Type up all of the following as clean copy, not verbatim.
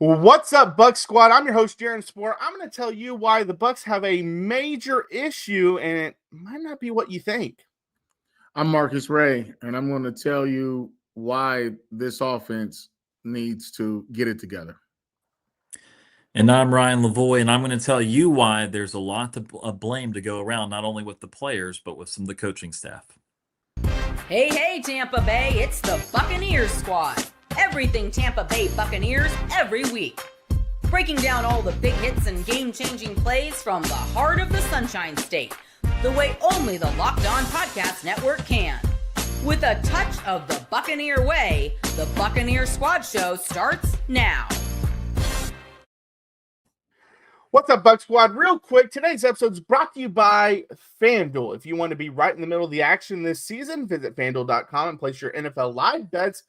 What's up, Bucs squad? I'm your host, Jaron Spor. I'm going to tell you why the Bucs have a major issue, and it might not be what you think. I'm Marcus Ray, and I'm going to tell you why this offense needs to get it together. And I'm Ryan Lavoie, and I'm going to tell you why there's a lot of blame to go around, not only with the players, but with some of the coaching staff. Hey, Tampa Bay, it's the Buccaneers squad. Everything Tampa Bay Buccaneers every week. Breaking down all the big hits and game-changing plays from the heart of the Sunshine State, the way only the Locked On Podcast Network can. With a touch of the Buccaneer way, the Buccaneer Squad Show starts now. What's up, Bucs squad? Real quick, today's episode is brought to you by FanDuel. If you want to be right in the middle of the action this season, visit FanDuel.com and place your NFL live bets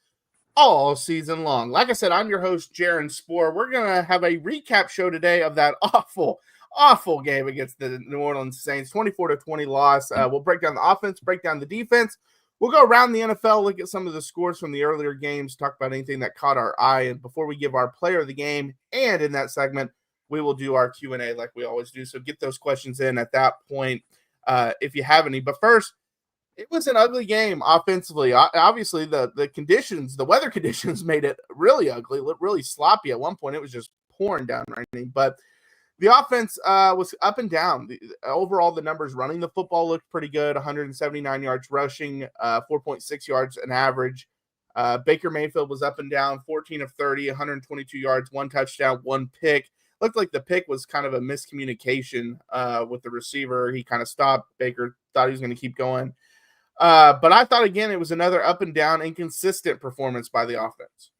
all season long. Like I said, I'm your host, Jaron Spor. We're going to have a recap show today of that awful game against the New Orleans Saints, 24-20 loss. We'll break down the offense, break down the defense. We'll go around the NFL, look at some of the scores from the earlier games, talk about anything that caught our eye. And before we give our player of the game, and in that segment, we will do our Q&A like we always do. So get those questions in at that point if you have any. But first, it was an ugly game offensively. Obviously, the conditions, the weather conditions made it really ugly, really sloppy. At one point, it was just pouring down raining. But the offense was up and down. Overall, the numbers running the football looked pretty good, 179 yards rushing, 4.6 yards an average. Baker Mayfield was up and down, 14 of 30, 122 yards, 1 touchdown, 1 pick. Looked like the pick was kind of a miscommunication with the receiver. He kind of stopped. Baker thought he was going to keep going. But I thought, again, it was another up and down, inconsistent performance by the offense.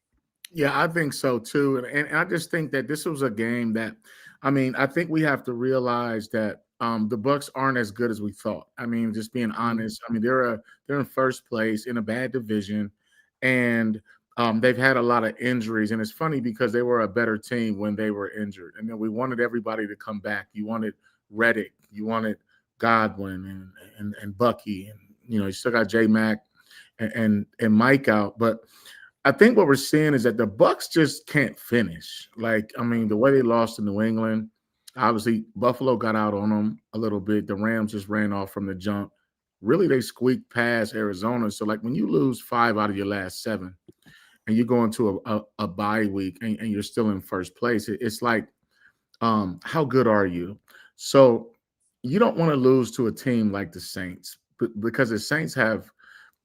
Yeah, I think so, too. And I just think that this was a game that, I think we have to realize that the Bucs aren't as good as we thought. Just being honest. They're in first place in a bad division, and they've had a lot of injuries. And it's funny because they were a better team when they were injured. And then we wanted everybody to come back. You wanted Reddick. You wanted Godwin and Bucky, and you still got J Mac and Mike out. But I think what we're seeing is that the Bucs just can't finish. The way they lost to New England, obviously Buffalo got out on them a little bit. The Rams just ran off from the jump. Really, they squeaked past Arizona. So, when you lose 5 out of your last 7 and you go into a bye week and you're still in first place, it's like, how good are you? So you don't want to lose to a team like the Saints, because the Saints have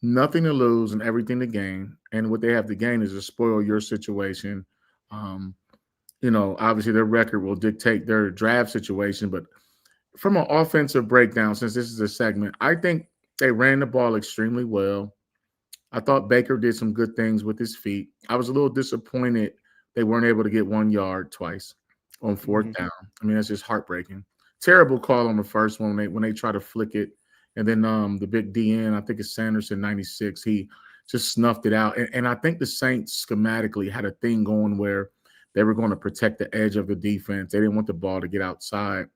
nothing to lose and everything to gain. And what they have to gain is to spoil your situation. Obviously their record will dictate their draft situation. But from an offensive breakdown, since this is a segment, I think they ran the ball extremely well. I thought Baker did some good things with his feet. I was a little disappointed they weren't able to get 1 yard twice on fourth down. That's just heartbreaking. Terrible call on the first one when they try to flick it. And then the big DN, I think it's Sanderson, 96, he just snuffed it out. And I think the Saints schematically had a thing going where they were going to protect the edge of the defense. They didn't want the ball to get outside.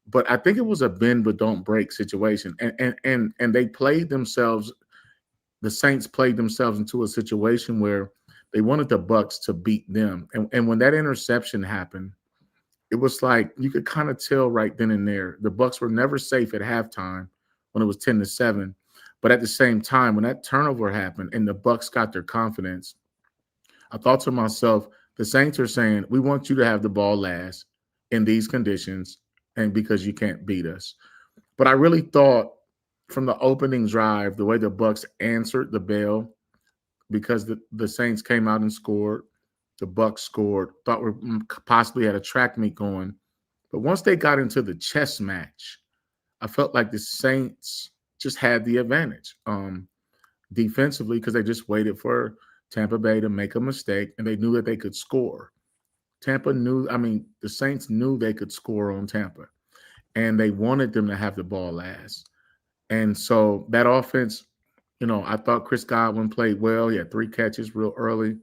But I think it was a bend but don't break situation. And they played themselves, the Saints played themselves into a situation where they wanted the Bucs to beat them. And when that interception happened, it was like you could kind of tell right then and there. The Bucs were never safe at halftime when it was 10-7. But at the same time, when that turnover happened and the Bucs got their confidence, I thought to myself, the Saints are saying, we want you to have the ball last in these conditions and because you can't beat us. But I really thought from the opening drive, the way the Bucs answered the bell, because the Saints came out and scored, the Bucs scored, thought we possibly had a track meet going. But once they got into the chess match, I felt like the Saints just had the advantage defensively, because they just waited for Tampa Bay to make a mistake, and they knew that they could score. The Saints knew they could score on Tampa, and they wanted them to have the ball last. And so that offense, I thought Chris Godwin played well. He had 3 catches real early,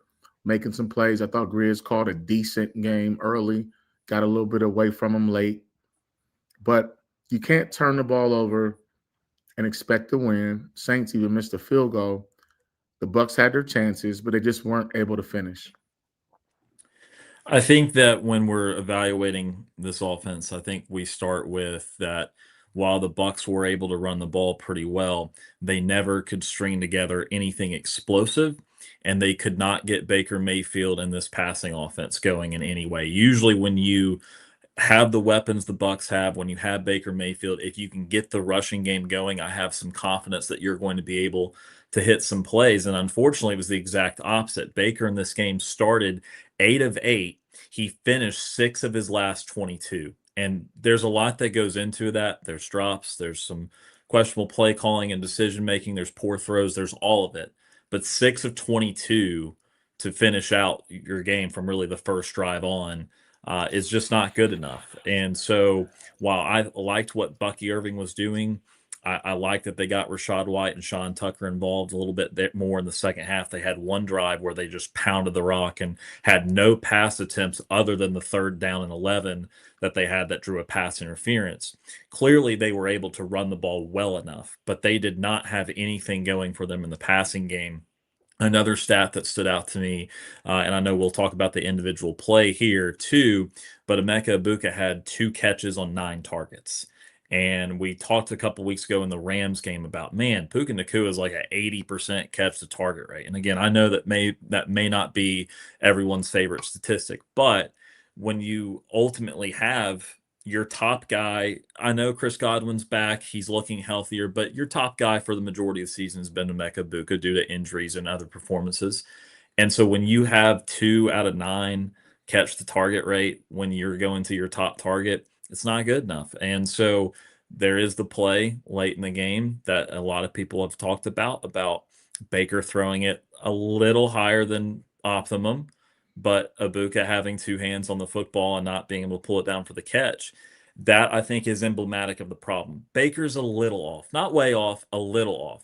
making some plays. I thought Grizz called a decent game early, got a little bit away from him late. But you can't turn the ball over and expect to win. Saints even missed a field goal. The Bucs had their chances, but they just weren't able to finish. I think that when we're evaluating this offense, I think we start with that while the Bucs were able to run the ball pretty well, they never could string together anything explosive, and they could not get Baker Mayfield and this passing offense going in any way. Usually when you have the weapons the Bucs have, when you have Baker Mayfield, if you can get the rushing game going, I have some confidence that you're going to be able to hit some plays. And unfortunately, it was the exact opposite. Baker in this game started 8 of 8. He finished 6 of his last 22. And there's a lot that goes into that. There's drops, there's some questionable play calling and decision making, there's poor throws, there's all of it. But 6 of 22 to finish out your game from really the first drive on is just not good enough. And so while I liked what Bucky Irving was doing, I like that they got Rachaad White and Sean Tucker involved a little bit more in the second half. They had one drive where they just pounded the rock and had no pass attempts other than the 3rd down and 11 that they had that drew a pass interference. Clearly, they were able to run the ball well enough, but they did not have anything going for them in the passing game. Another stat that stood out to me, and I know we'll talk about the individual play here too, but Emeka Egbuka had 2 catches on 9 targets. And we talked a couple weeks ago in the Rams game about, man, Puka Nacua is like an 80% catch to target rate. And again, I know that may not be everyone's favorite statistic, but when you ultimately have your top guy, I know Chris Godwin's back, he's looking healthier, but your top guy for the majority of the season has been Emeka Egbuka due to injuries and other performances. And so when you have 2 out of 9 catch the target rate when you're going to your top target, it's not good enough. And so there is the play late in the game that a lot of people have talked about Baker throwing it a little higher than optimum, but Egbuka having 2 hands on the football and not being able to pull it down for the catch. That, I think, is emblematic of the problem. Baker's a little off, not way off, a little off,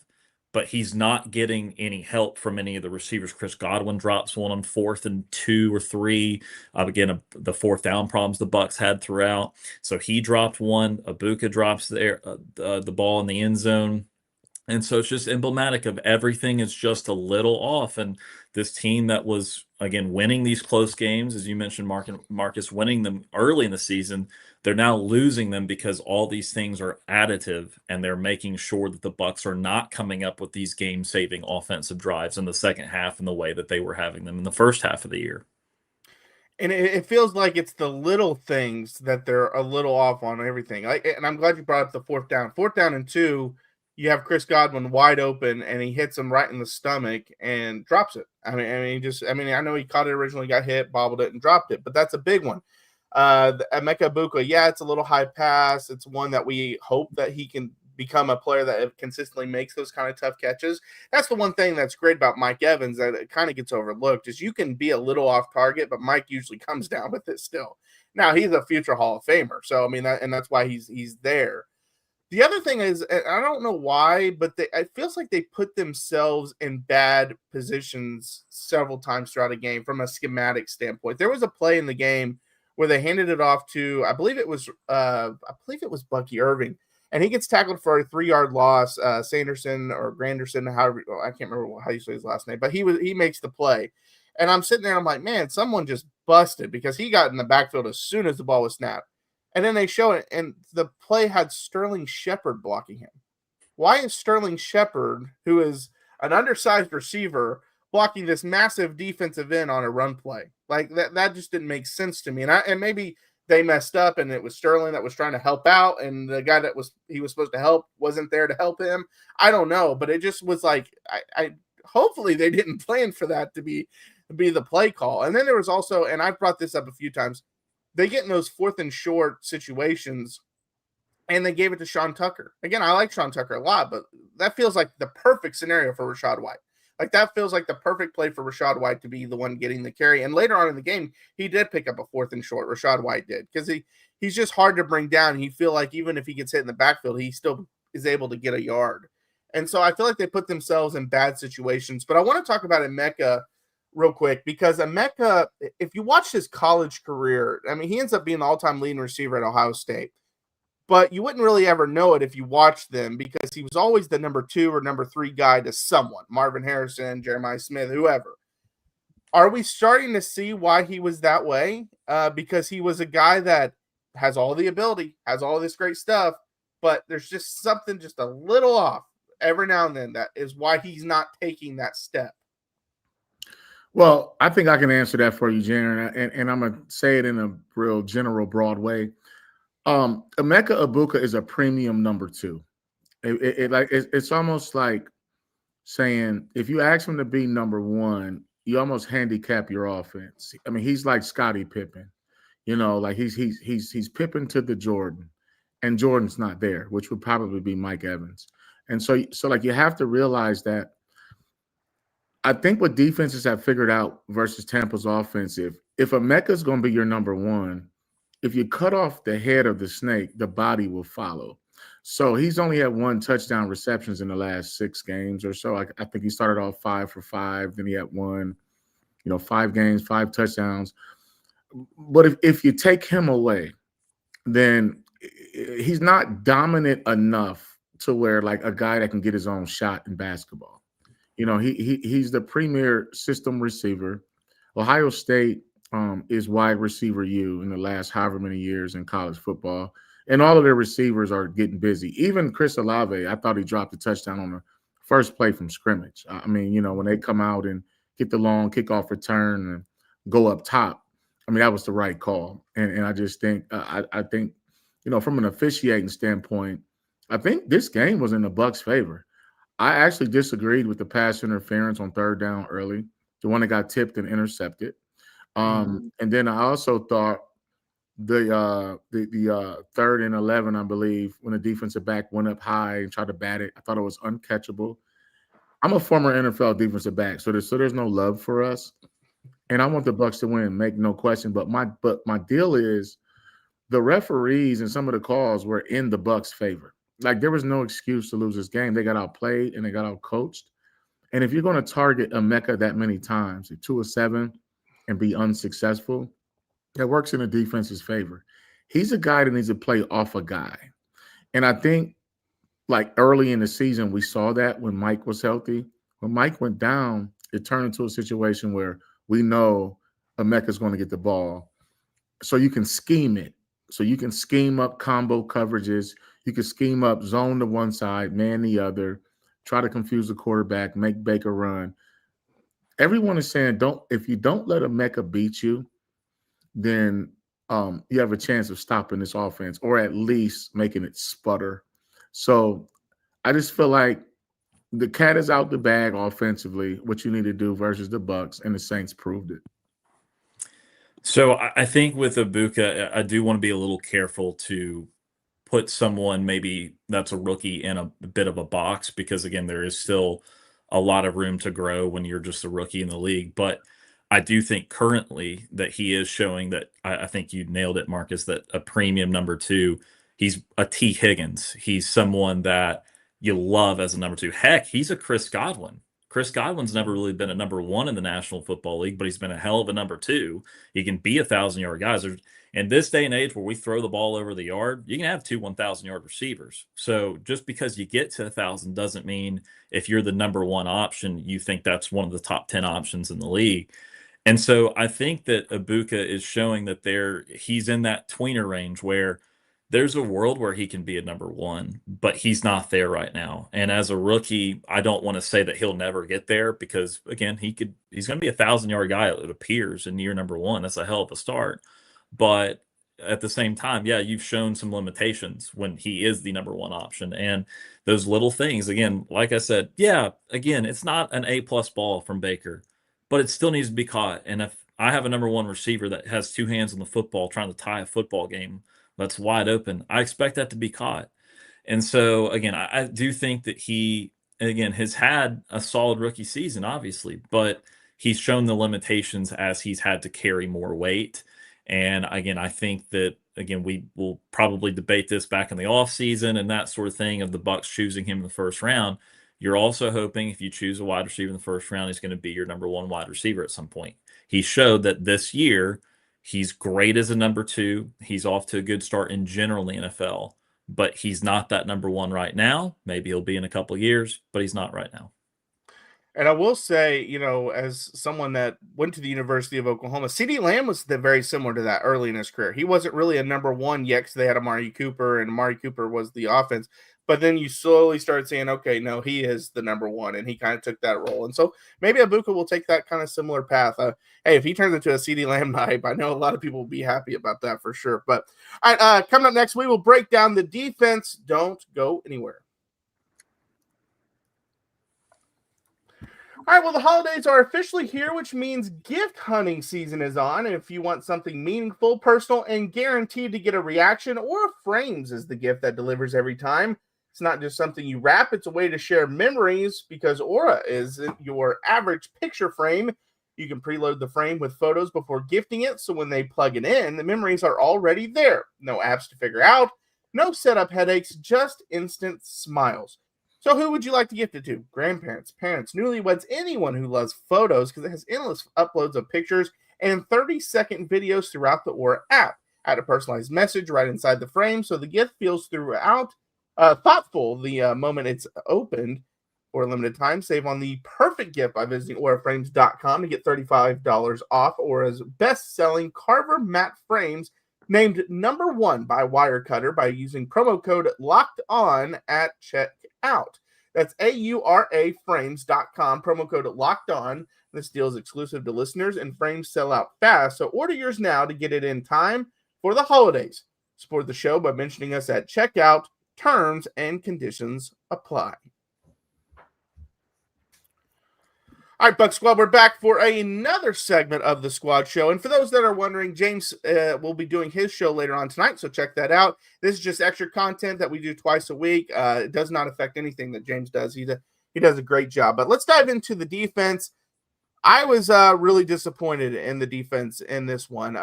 but he's not getting any help from any of the receivers. Chris Godwin drops one on 4th and 2 or 3. Again, the 4th down problems the Bucs had throughout. So he dropped one. Egbuka drops the ball in the end zone. And so it's just emblematic of everything is just a little off. And this team that was, again, winning these close games, as you mentioned, Marcus, winning them early in the season, they're now losing them because all these things are additive, and they're making sure that the Bucs are not coming up with these game-saving offensive drives in the second half in the way that they were having them in the first half of the year. And it feels like it's the little things that they're a little off on everything. And I'm glad you brought up the 4th down. 4th down and 2, you have Chris Godwin wide open, and he hits him right in the stomach and drops it. I know he caught it originally, got hit, bobbled it, and dropped it, but that's a big one. Emeka Egbuka, yeah, it's a little high pass. It's one that we hope that he can become a player that consistently makes those kind of tough catches. That's the one thing that's great about Mike Evans that it kind of gets overlooked is you can be a little off target, but Mike usually comes down with it still. Now, he's a future Hall of Famer, so I mean, that's why he's there. The other thing is, I don't know why, but it feels like they put themselves in bad positions several times throughout a game from a schematic standpoint. There was a play in the game where they handed it off to, I believe it was Bucky Irving, and he gets tackled for a 3-yard loss. Sanderson or Granderson, however, I can't remember how you say his last name, but he makes the play. And I'm sitting there, and I'm like, man, someone just busted because he got in the backfield as soon as the ball was snapped. And then they show it, and the play had Sterling Shepard blocking him. Why is Sterling Shepard, who is an undersized receiver, blocking this massive defensive end on a run play? Like that just didn't make sense to me. And maybe they messed up, and it was Sterling that was trying to help out, and the guy he was supposed to help wasn't there to help him. I don't know, but it just was like I hopefully they didn't plan for that to be the play call. And then there was also, and I've brought this up a few times, they get in those 4th and short situations, and they gave it to Sean Tucker. Again, I like Sean Tucker a lot, but that feels like the perfect scenario for Rachaad White. Like that feels like the perfect play for Rachaad White to be the one getting the carry. And later on in the game, he did pick up a 4th and short. Rachaad White did, because he's just hard to bring down. You feel like even if he gets hit in the backfield, he still is able to get a yard. And so I feel like they put themselves in bad situations. But I want to talk about Emeka real quick, because Emeka, if you watch his college career, I mean, he ends up being the all-time leading receiver at Ohio State. But you wouldn't really ever know it if you watched them, because he was always the number 2 or number 3 guy to someone, Marvin Harrison, Jeremiah Smith, whoever. Are we starting to see why he was that way? Because he was a guy that has all the ability, has all this great stuff, but there's just something just a little off every now and then. That is why he's not taking that step. Well, I think I can answer that for you, Jaron, and I'm gonna say it in a real general, broad way. Emeka Egbuka is a premium number 2. It's almost like saying if you ask him to be number 1, you almost handicap your offense. I mean, he's like Scottie Pippen, like he's Pippen to the Jordan, and Jordan's not there, which would probably be Mike Evans. And so like you have to realize that. I think what defenses have figured out versus Tampa's offense, if Emeka's going to be your number 1, if you cut off the head of the snake, the body will follow. So he's only had 1 touchdown receptions in the last 6 games or so. I think he started off 5 for 5. Then he had 1, 5 games, 5 touchdowns. But if you take him away, then he's not dominant enough to where like a guy that can get his own shot in basketball. He's the premier system receiver. Ohio State is wide receiver U in the last however many years in college football. And all of their receivers are getting busy. Even Chris Olave, I thought he dropped a touchdown on the first play from scrimmage. I mean, when they come out and get the long kickoff return and go up top, I mean, that was the right call. And I just think, I think, from an officiating standpoint, I think this game was in the Bucs' favor. I actually disagreed with the pass interference on 3rd down early, the one that got tipped and intercepted. And then I also thought the 3rd and 11, I believe, when the defensive back went up high and tried to bat it, I thought it was uncatchable. I'm a former NFL defensive back, so there's no love for us, and I want the Bucs to win, make no question. But my deal is the referees and some of the calls were in the Bucs' favor. Like, there was no excuse to lose this game. They got outplayed and they got outcoached. And if you're going to target Emeka that many times, 2 of 7, and be unsuccessful, that works in the defense's favor. He's a guy that needs to play off a guy. And I think, like, early in the season, we saw that when Mike was healthy. When Mike went down, it turned into a situation where we know Emeka's going to get the ball. So you can scheme it. So you can scheme up combo coverages. You can scheme up zone to one side, man the other, try to confuse the quarterback, make Baker run. Everyone is saying if you don't let Emeka beat you, then you have a chance of stopping this offense or at least making it sputter. So I just feel like the cat is out the bag offensively, what you need to do versus the Bucs, and the Saints proved it. So I think with Egbuka, I do want to be a little careful to put someone maybe that's a rookie in a bit of a box because, again, there is still a lot of room to grow when you're just a rookie in the league. But I do think currently that he is showing that I think you nailed it, Marcus, that a premium number 2, he's a T. Higgins. He's someone that you love as a number 2. Heck, he's a Chris Godwin. Chris Godwin's never really been a number 1 in the National Football League, but he's been a hell of a number 2. He can be 1,000-yard guys. In this day and age where we throw the ball over the yard, you can have 2 1,000-yard receivers. So just because you get to 1,000 doesn't mean if you're the number 1 option, you think that's one of the top 10 options in the league. And so I think that Egbuka is showing that he's in that tweener range where there's a world where he can be a number 1, but he's not there right now. And as a rookie, I don't want to say that he'll never get there because, again, he's going to be a 1,000-yard guy, it appears, in year number 1. That's a hell of a start. But at the same time, yeah, you've shown some limitations when he is the number 1 option. And those little things, again, like I said, yeah, again, it's not an A-plus ball from Baker, but it still needs to be caught. And if I have a number 1 receiver that has 2 hands on the football trying to tie a football game that's wide open, I expect that to be caught. And so, again, I do think that he, again, has had a solid rookie season, obviously, but he's shown the limitations as he's had to carry more weight. And again, I think that, again, we will probably debate this back in the offseason and that sort of thing of the Bucs choosing him in the first round. You're also hoping if you choose a wide receiver in the first round, he's going to be your number 1 wide receiver at some point. He showed that this year he's great as a number 2. He's off to a good start in general in the NFL, but he's not that number 1 right now. Maybe he'll be in a couple of years, but he's not right now. And I will say, as someone that went to the University of Oklahoma, CeeDee Lamb was very similar to that early in his career. He wasn't really a number one yet because they had Amari Cooper, and Amari Cooper was the offense. But then you slowly started saying, okay, no, he is the number one, and he kind of took that role. And so maybe Ibuka will take that kind of similar path. Hey, if he turns into a CeeDee Lamb type, I know a lot of people will be happy about that for sure. But all right, coming up next, we will break down the defense. Don't go anywhere. All right, well, the holidays are officially here, which means gift hunting season is on. And if you want something meaningful, personal, and guaranteed to get a reaction, Aura Frames is the gift that delivers every time. It's not just something you wrap, it's a way to share memories because Aura isn't your average picture frame. You can preload the frame with photos before gifting it, so when they plug it in, the memories are already there. No apps to figure out, no setup headaches, just instant smiles. So who would you like to gift it to? Grandparents, parents, newlyweds, anyone who loves photos because it has endless uploads of pictures and 30-second videos throughout the Aura app. Add a personalized message right inside the frame so the gift feels thoughtful the moment it's opened. For a limited time, save on the perfect gift by visiting auraframes.com to get $35 off Aura's best-selling Carver matte frames named number one by Wirecutter by using promo code LOCKEDON at checkout. That's auraframes.com, promo code LOCKEDON. This deal is exclusive to listeners, and frames sell out fast, so order yours now to get it in time for the holidays. Support the show by mentioning us at checkout. Terms and conditions apply. All right, Buck Squad, we're back for another segment of the Squad Show. And for those that are wondering, James will be doing his show later on tonight, so check that out. This is just extra content that we do twice a week. It does not affect anything that James does. He does a great job. But let's dive into the defense. I was really disappointed in the defense in this one.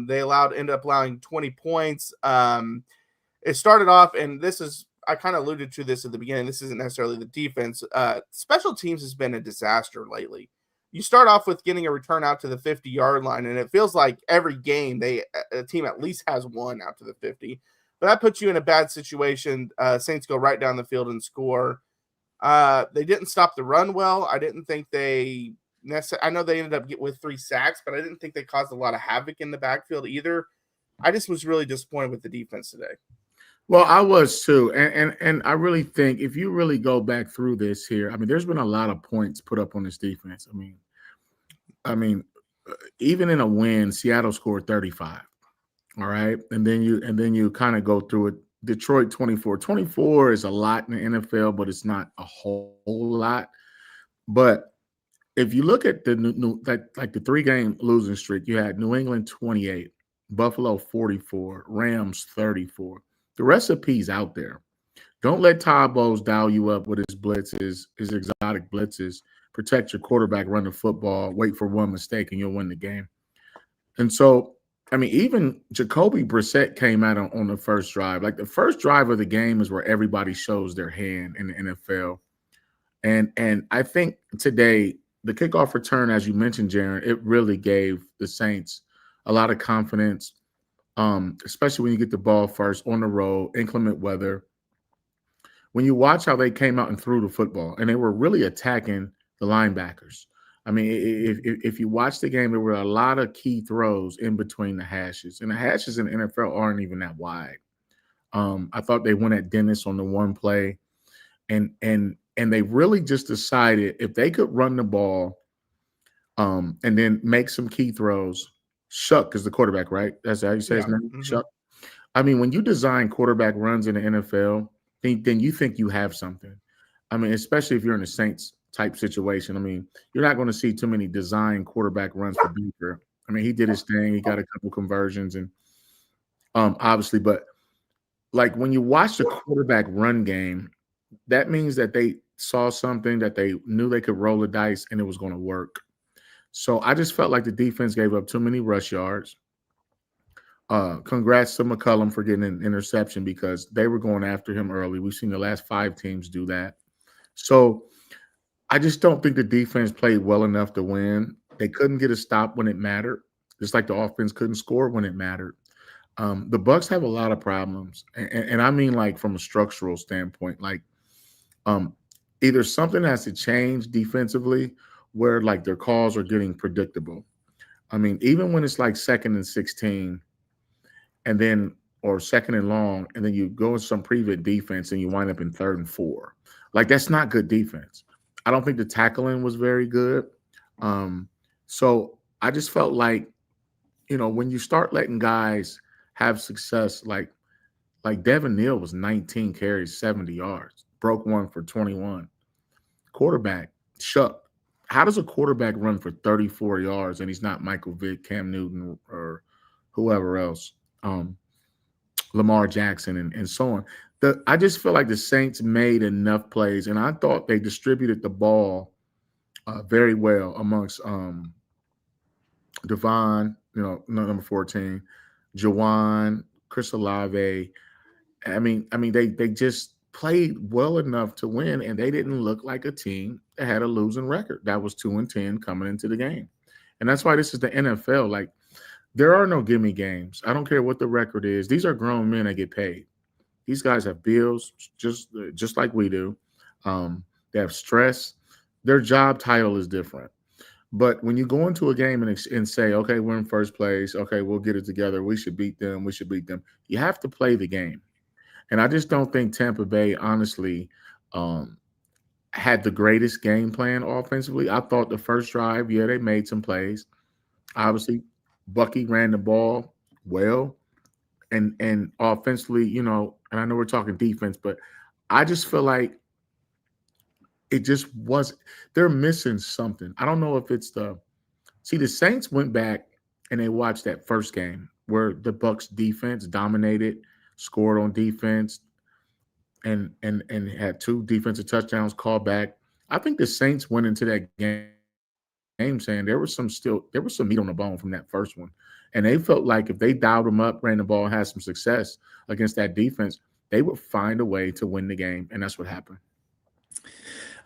They ended up allowing 20 points. It started off, and I kind of alluded to this at the beginning. This isn't necessarily the defense. Special teams has been a disaster lately. You start off with getting a return out to the 50-yard line, and it feels like every game a team at least has one out to the 50. But that puts you in a bad situation. Saints go right down the field and score. They didn't stop the run well. I didn't think they necessarily – I know they ended up with 3 sacks, but I didn't think they caused a lot of havoc in the backfield either. I just was really disappointed with the defense today. Well, I was too, and I really think if you really go back through this here, I mean, there's been a lot of points put up on this defense. I mean, even in a win, Seattle scored 35. All right, and then you kind of go through it. Detroit 24. 24 is a lot in the NFL, but it's not a whole lot. But if you look at the the 3-game losing streak, you had New England 28, Buffalo 44, Rams 34. The recipe's out there. Don't let Todd Bowles dial you up with his blitzes, his exotic blitzes. Protect your quarterback, run the football, wait for one mistake, and you'll win the game. And so, I mean, even Jacoby Brissett came out on the first drive. Like the first drive of the game is where everybody shows their hand in the NFL. And I think today, the kickoff return, as you mentioned, Jaron, it really gave the Saints a lot of confidence. Especially when you get the ball first on the road, inclement weather. When you watch how they came out and threw the football, and they were really attacking the linebackers. I mean, if you watch the game, there were a lot of key throws in between the hashes, and the hashes in the NFL aren't even that wide. I thought they went at Dennis on the one play, and they really just decided if they could run the ball, and then make some key throws. Shuck is the quarterback, right? That's how you say his name? Mm-hmm. Shuck. I mean, when you design quarterback runs in the NFL, then you think you have something. I mean, especially if you're in a Saints type situation. I mean, you're not going to see too many design quarterback runs for Baker. I mean, he did his thing. He got a couple conversions and obviously, but like when you watch the quarterback run game, that means that they saw something that they knew they could roll the dice and it was going to work. So I just felt like the defense gave up too many rush yards. Congrats to McCullum for getting an interception because they were going after him early. We've seen the last 5 teams do that. So I just don't think the defense played well enough to win. They couldn't get a stop when it mattered, just like the offense couldn't score when it mattered. The Bucs have a lot of problems, and I mean like from a structural standpoint. Like either something has to change defensively where like their calls are getting predictable. I mean, even when it's like 2nd and 16 and then or 2nd and long, and then you go in some prevent defense and you wind up in 3rd and 4. Like that's not good defense. I don't think the tackling was very good. So I just felt like, when you start letting guys have success, like Devin Neal was 19 carries, 70 yards, broke one for 21. Quarterback, Shuck. How does a quarterback run for 34 yards and he's not Michael Vick, Cam Newton, or whoever else, Lamar Jackson, and so on? I just feel like the Saints made enough plays, and I thought they distributed the ball very well amongst Devon, number 14, Jawan, Chris Olave. I mean, they just played well enough to win, and they didn't look like a team that had a losing record. That was 2-10 coming into the game. And that's why this is the NFL. Like, there are no gimme games. I don't care what the record is. These are grown men that get paid. These guys have bills just like we do. They have stress. Their job title is different. But when you go into a game and say, okay, we're in first place, okay, we'll get it together, we should beat them, you have to play the game. And I just don't think Tampa Bay, honestly, had the greatest game plan offensively. I thought the first drive, they made some plays. Obviously, Bucky ran the ball well. And offensively, and I know we're talking defense, but I just feel like it just they're missing something. I don't know if it's the Saints went back and they watched that first game where the Bucs defense dominated, scored on defense, and had 2 defensive touchdowns called back. I think the Saints went into that game saying there was some meat on the bone from that first one. And they felt like if they dialed them up, ran the ball, and had some success against that defense, they would find a way to win the game. And that's what happened.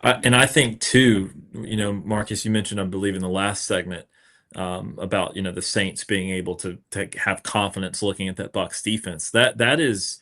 And I think too, Marcus, you mentioned, I believe in the last segment, about, the Saints being able to have confidence looking at that Bucs defense. That is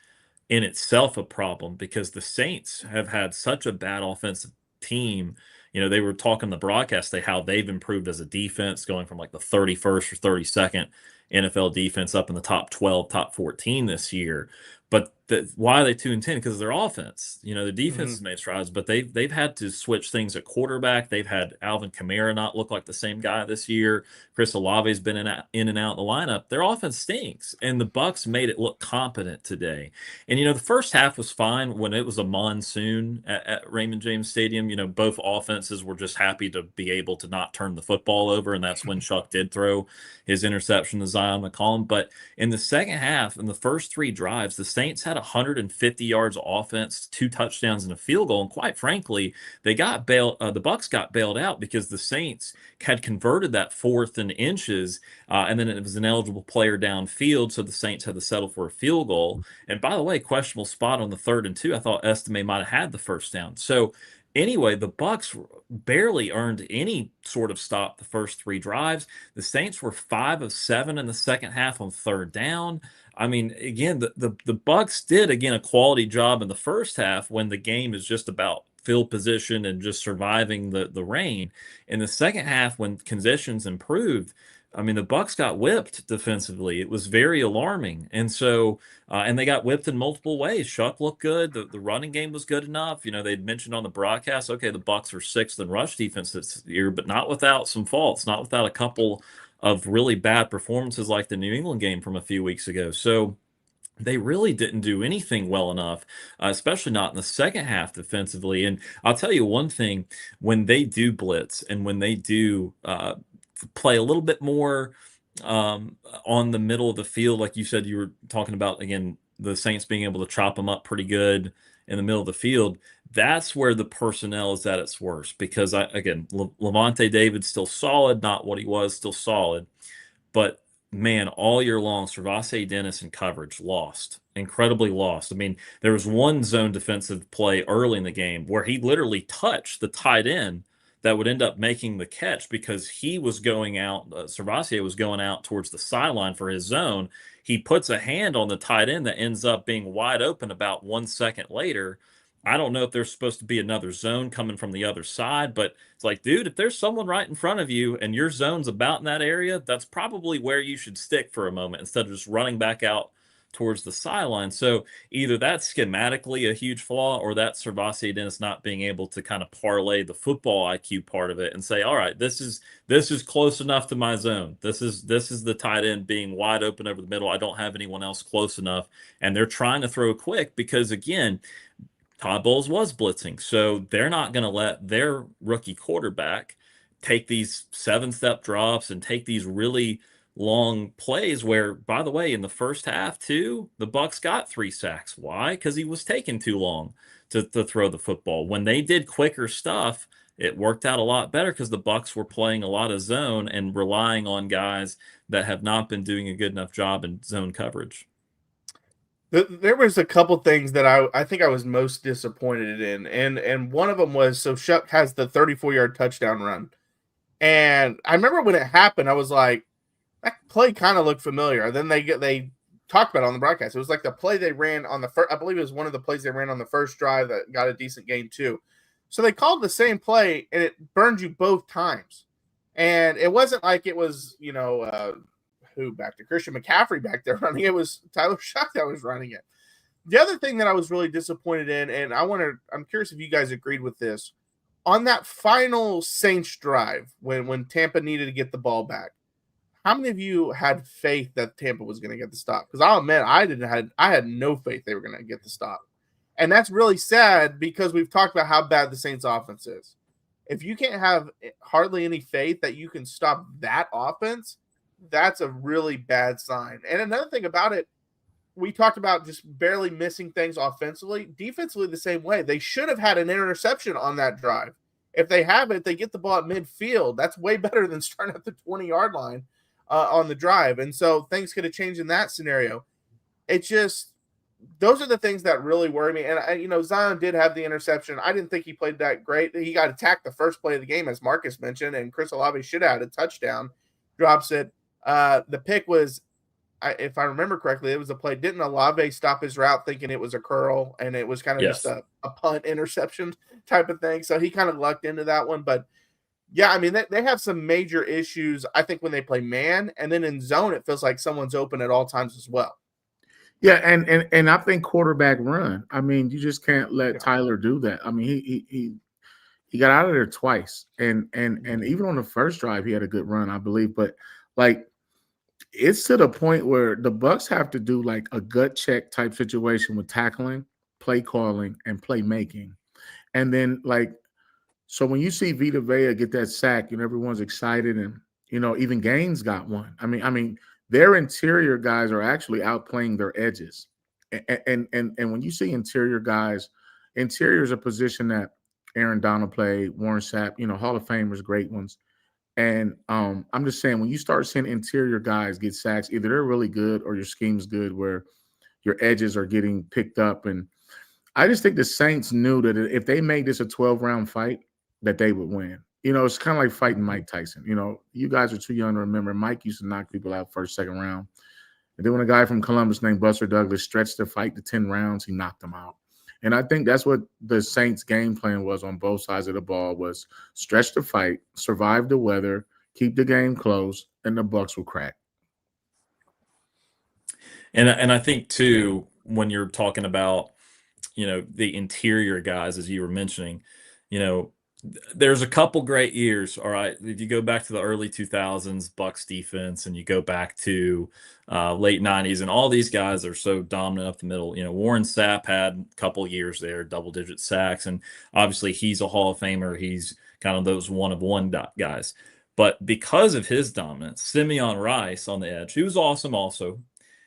in itself a problem because the Saints have had such a bad offensive team. They were talking the broadcast how they've improved as a defense, going from like the 31st or 32nd NFL defense up in the top 12, top 14 this year. But why are they 2-10? Because their offense, the defense has made strides, but they've had to switch things at quarterback. They've had Alvin Kamara not look like the same guy this year. Chris Olave's been in and out of the lineup. Their offense stinks, and the Bucs made it look competent today. And the first half was fine when it was a monsoon at Raymond James Stadium. Both offenses were just happy to be able to not turn the football over, and that's when Chuck did throw his interception to Zion McCollum. But in the second half, in the first 3 drives, the Saints had 150 yards of offense, 2 touchdowns, and a field goal. And quite frankly, they got bailed. The Bucs got bailed out because the Saints had converted that 4th and inches, and then it was an eligible player downfield, so the Saints had to settle for a field goal. And by the way, questionable spot on the 3rd and 2. I thought Estime might have had the first down. So anyway, the Bucs barely earned any sort of stop the first 3 drives. The Saints were 5 of 7 in the second half on 3rd down. I mean, again, the Bucs did, a quality job in the first half when the game is just about field position and just surviving the rain. In the second half, when conditions improved, I mean, the Bucs got whipped defensively. It was very alarming. And so, and they got whipped in multiple ways. Shuck looked good. The running game was good enough. They'd mentioned on the broadcast, okay, the Bucs are 6th in rush defense this year, but not without some faults, not without a couple of really bad performances like the New England game from a few weeks ago. So they really didn't do anything well enough, especially not in the second half defensively. And I'll tell you one thing, when they do blitz and when they do play a little bit more on the middle of the field, like you said, you were talking about, again, the Saints being able to chop them up pretty good in the middle of the field, that's where the personnel is at its worst. Because, Levante David's still solid, not what he was, still solid. But, man, all year long, Servase Dennis in coverage incredibly lost. I mean, there was one zone defensive play early in the game where he literally touched the tight end that would end up making the catch because he was going out, Servase was going out towards the sideline for his zone. He puts a hand on the tight end that ends up being wide open about 1 second later. I don't know if there's supposed to be another zone coming from the other side, but it's like, dude, if there's someone right in front of you and your zone's about in that area, that's probably where you should stick for a moment instead of just running back out towards the sideline. So either that's schematically a huge flaw, or that's Servasi Dennis not being able to kind of parlay the football IQ part of it and say, all right, this is close enough to my zone. This is the tight end being wide open over the middle. I don't have anyone else close enough. And they're trying to throw quick because, again, Todd Bowles was blitzing. So they're not going to let their rookie quarterback take these 7-step drops and take these really long plays where, by the way, in the first half too, the Bucs got 3 sacks. Why? Because he was taking too long to throw the football. When they did quicker stuff, it worked out a lot better because the Bucs were playing a lot of zone and relying on guys that have not been doing a good enough job in zone coverage. There was a couple things that I think I was most disappointed in, and one of them was, so Shuck has the 34-yard touchdown run, and I remember when it happened, I was like, that play kind of looked familiar. And then they talked about it on the broadcast. It was like the play they ran on the first, I believe it was one of the plays they ran on the first drive that got a decent gain too. So they called the same play, and it burned you both times. And it wasn't like it was, who back to Christian McCaffrey back there running. It was Tyler Shuck that was running it. The other thing that I was really disappointed in, and I'm curious if you guys agreed with this, on that final Saints drive when Tampa needed to get the ball back, how many of you had faith that Tampa was going to get the stop? Because I'll admit I had no faith they were going to get the stop. And that's really sad because we've talked about how bad the Saints offense is. If you can't have hardly any faith that you can stop that offense, that's a really bad sign. And another thing about it, we talked about just barely missing things offensively. Defensively, the same way. They should have had an interception on that drive. If they have it, they get the ball at midfield. That's way better than starting at the 20-yard line on the drive. And so things could have changed in that scenario. It just, those are the things that really worry me. And, Zion did have the interception. I didn't think he played that great. He got attacked the first play of the game, as Marcus mentioned, and Chris Olave should have had a touchdown. Drops it. The pick was, if I remember correctly, it was a play. Didn't Olave stop his route thinking it was a curl, and it was kind of just a punt interception type of thing? So he kind of lucked into that one. But, yeah, I mean, they have some major issues, I think, when they play man. And then in zone, it feels like someone's open at all times as well. Yeah, and I think quarterback run. I mean, you just can't let Tyler do that. I mean, he got out of there twice. And even on the first drive, he had a good run, I believe. But, like, it's to the point where the Bucs have to do like a gut check type situation with tackling, play calling, and play making. And then, like, so when you see Vita Vea get that sack, everyone's excited, and even Gaines got one. I mean, their interior guys are actually outplaying their edges. And when you see interior guys, interior is a position that Aaron Donald played, Warren Sapp, Hall of Famers, great ones. And I'm just saying, when you start seeing interior guys get sacks, either they're really good or your scheme's good where your edges are getting picked up. And I just think the Saints knew that if they made this a 12-round fight, that they would win. It's kind of like fighting Mike Tyson. You guys are too young to remember. Mike used to knock people out first, second round. And then when a guy from Columbus named Buster Douglas stretched the fight to 10 rounds, he knocked him out. And I think that's what the Saints' game plan was on both sides of the ball, was stretch the fight, survive the weather, keep the game close, and the Bucs will crack. And I think, too, when you're talking about, the interior guys, as you were mentioning, there's a couple great years, all right? If you go back to the early 2000s, Bucs defense, and you go back to late 90s, and all these guys are so dominant up the middle. Warren Sapp had a couple years there, double-digit sacks, and obviously he's a Hall of Famer. He's kind of those one-of-one guys. But because of his dominance, Simeon Rice on the edge, he was awesome also.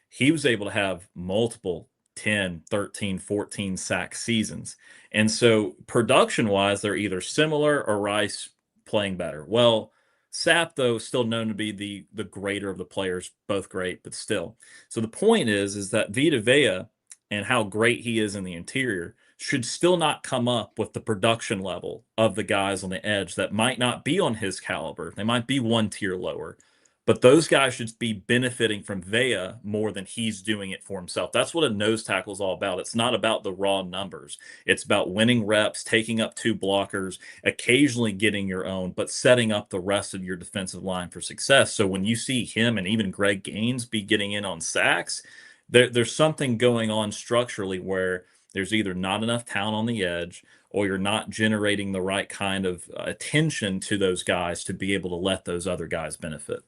He was able to have multiple 10, 13, 14 sack seasons. And so production-wise, they're either similar or Rice playing better. Well, Sapp, though, still known to be the greater of the players, both great, but still. So the point is that Vita Vea and how great he is in the interior should still not come up with the production level of the guys on the edge that might not be on his caliber. They might be one tier lower. But those guys should be benefiting from Vea more than he's doing it for himself. That's what a nose tackle is all about. It's not about the raw numbers. It's about winning reps, taking up 2 blockers, occasionally getting your own, but setting up the rest of your defensive line for success. So when you see him and even Greg Gaines be getting in on sacks, there's something going on structurally where there's either not enough talent on the edge, or you're not generating the right kind of attention to those guys to be able to let those other guys benefit.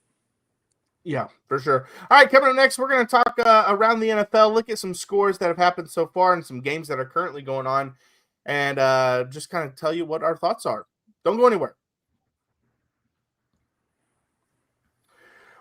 Yeah, for sure. All right, coming up next, we're going to talk around the NFL, look at some scores that have happened so far and some games that are currently going on, and just kind of tell you what our thoughts are. Don't go anywhere.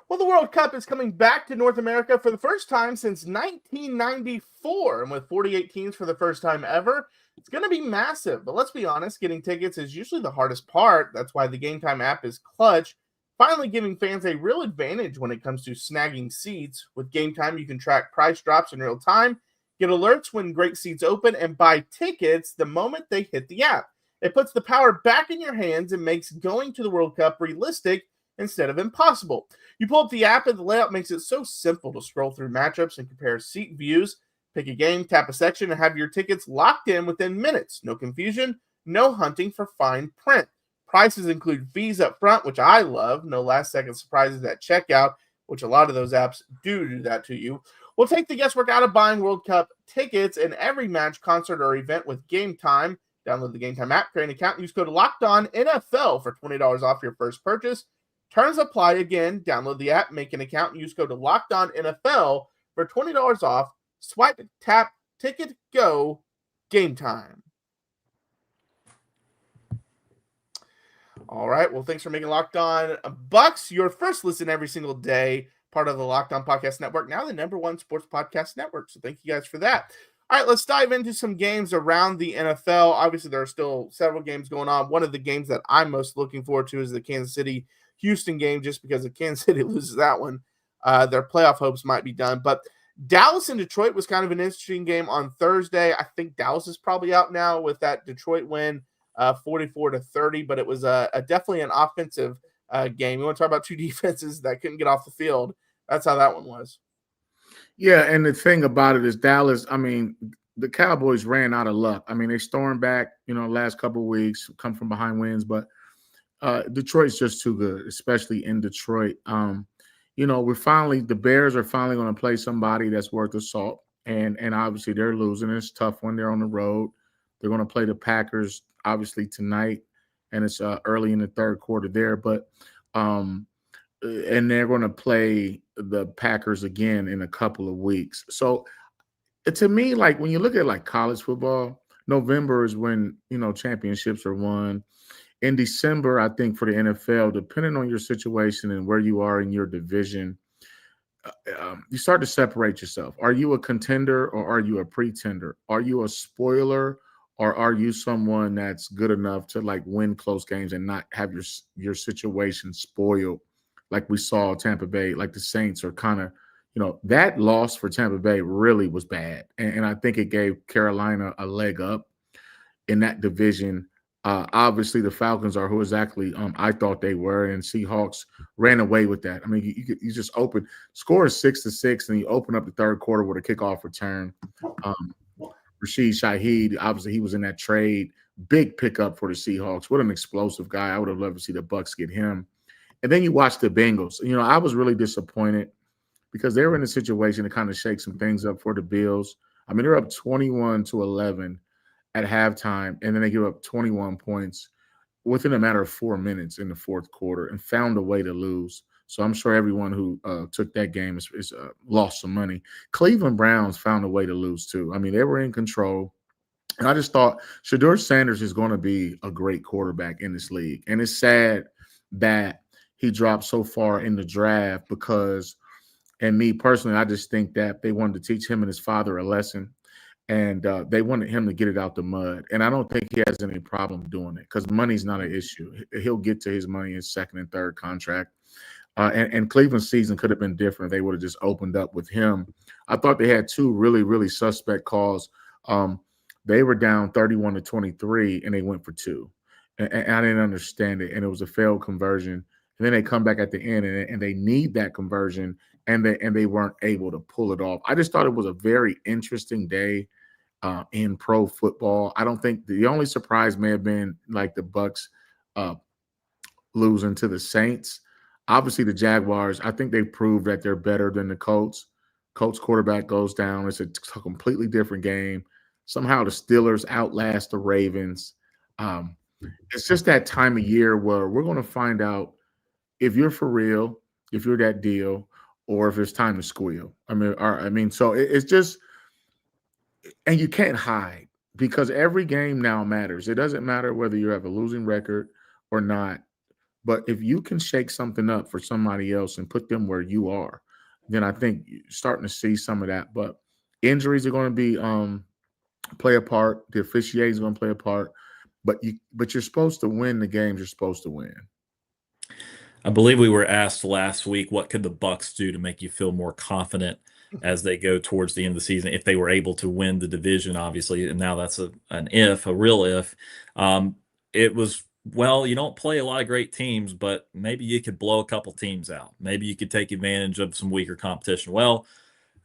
Well, the World Cup is coming back to North America for the first time since 1994, and with 48 teams for the first time ever, it's going to be massive. But let's be honest, getting tickets is usually the hardest part. That's why the Game Time app is clutch, finally giving fans a real advantage when it comes to snagging seats. With Game Time, you can track price drops in real time, get alerts when great seats open, and buy tickets the moment they hit the app. It puts the power back in your hands and makes going to the World Cup realistic instead of impossible. You pull up the app and the layout makes it so simple to scroll through matchups and compare seat views, pick a game, tap a section, and have your tickets locked in within minutes. No confusion, no hunting for fine print. Prices include fees up front, which I love. No last-second surprises at checkout, which a lot of those apps do that to you. We'll take the guesswork out of buying World Cup tickets in every match, concert, or event with Game Time. Download the Game Time app, create an account, and use code LOCKEDONNFL for $20 off your first purchase. Terms apply. Again, download the app, make an account, and use code LOCKEDONNFL for $20 off. Swipe, tap, ticket, go, Game Time. All right. Well, thanks for making Locked On Bucs your first listen every single day, part of the Locked On Podcast Network, now the #1 sports podcast network. So thank you guys for that. All right, let's dive into some games around the NFL. Obviously, there are still several games going on. One of the games that I'm most looking forward to is the Kansas City-Houston game, just because if Kansas City loses that one, their playoff hopes might be done. But Dallas and Detroit was kind of an interesting game on Thursday. I think Dallas is probably out now with that Detroit win, 44-30, but it was definitely an offensive game. You want to talk about two defenses that couldn't get off the field. That's how that one was. Yeah, and the thing about it is Dallas, I mean, the Cowboys ran out of luck. I mean, they stormed back, last couple of weeks, come from behind wins, but Detroit's just too good, especially in Detroit. The Bears are finally going to play somebody that's worth the salt, and obviously they're losing. It's tough when they're on the road. They're going to play the Packers, obviously, tonight, and it's early in the third quarter there, but and they're going to play the Packers again in a couple of weeks. So to me, like when you look at like college football, November is when, championships are won. In December, I think for the NFL, depending on your situation and where you are in your division, you start to separate yourself. Are you a contender or are you a pretender? Are you a spoiler or are you someone that's good enough to like win close games and not have your situation spoiled? Like we saw Tampa Bay, like the Saints are kind of, that loss for Tampa Bay really was bad. And I think it gave Carolina a leg up in that division. Obviously, the Falcons are who exactly I thought they were, and Seahawks ran away with that. I mean, you just score 6-6, and you open up the third quarter with a kickoff return. Rashid Shaheed, obviously, he was in that trade. Big pickup for the Seahawks. What an explosive guy. I would have loved to see the Bucs get him. And then you watch the Bengals. I was really disappointed because they were in a situation to kind of shake some things up for the Bills. I mean, they're up 21-11 at halftime, and then they give up 21 points within a matter of 4 minutes in the fourth quarter and found a way to lose. So I'm sure everyone who took that game is lost some money. Cleveland Browns found a way to lose too. I mean, they were in control. And I just thought Shedeur Sanders is going to be a great quarterback in this league. And it's sad that he dropped so far in the draft because, and me personally, I just think that they wanted to teach him and his father a lesson. And they wanted him to get it out the mud. And I don't think he has any problem doing it because money's not an issue. He'll get to his money in second and third contract. And Cleveland's season could have been different if they would have just opened up with him. I thought they had two really, really suspect calls. They were down 31-23, and they went for two. And I didn't understand it. And it was a failed conversion. and then they come back at the end and they need that conversion, and they weren't able to pull it off. I just thought it was a very interesting day in pro football. I don't think the only surprise may have been like the Bucs losing to the Saints. Obviously, the Jaguars, I think they proved that they're better than the Colts. Colts quarterback goes down. It's a completely different game. Somehow the Steelers outlast the Ravens. It's just that time of year where we're going to find out if you're for real, if you're that deal, or if it's time to squeal. So it's just, and you can't hide because every game now matters. It doesn't matter whether you have a losing record or not. But if you can shake something up for somebody else and put them where you are, then I think you're starting to see some of that. But injuries are going to be play a part. The officiating is going to play a part. But you're supposed to win the games you're supposed to win. I believe we were asked last week, what could the Bucs do to make you feel more confident as they go towards the end of the season if they were able to win the division, obviously, and now that's a real if. It was, well, you don't play a lot of great teams, but maybe you could blow a couple teams out. Maybe you could take advantage of some weaker competition. Well,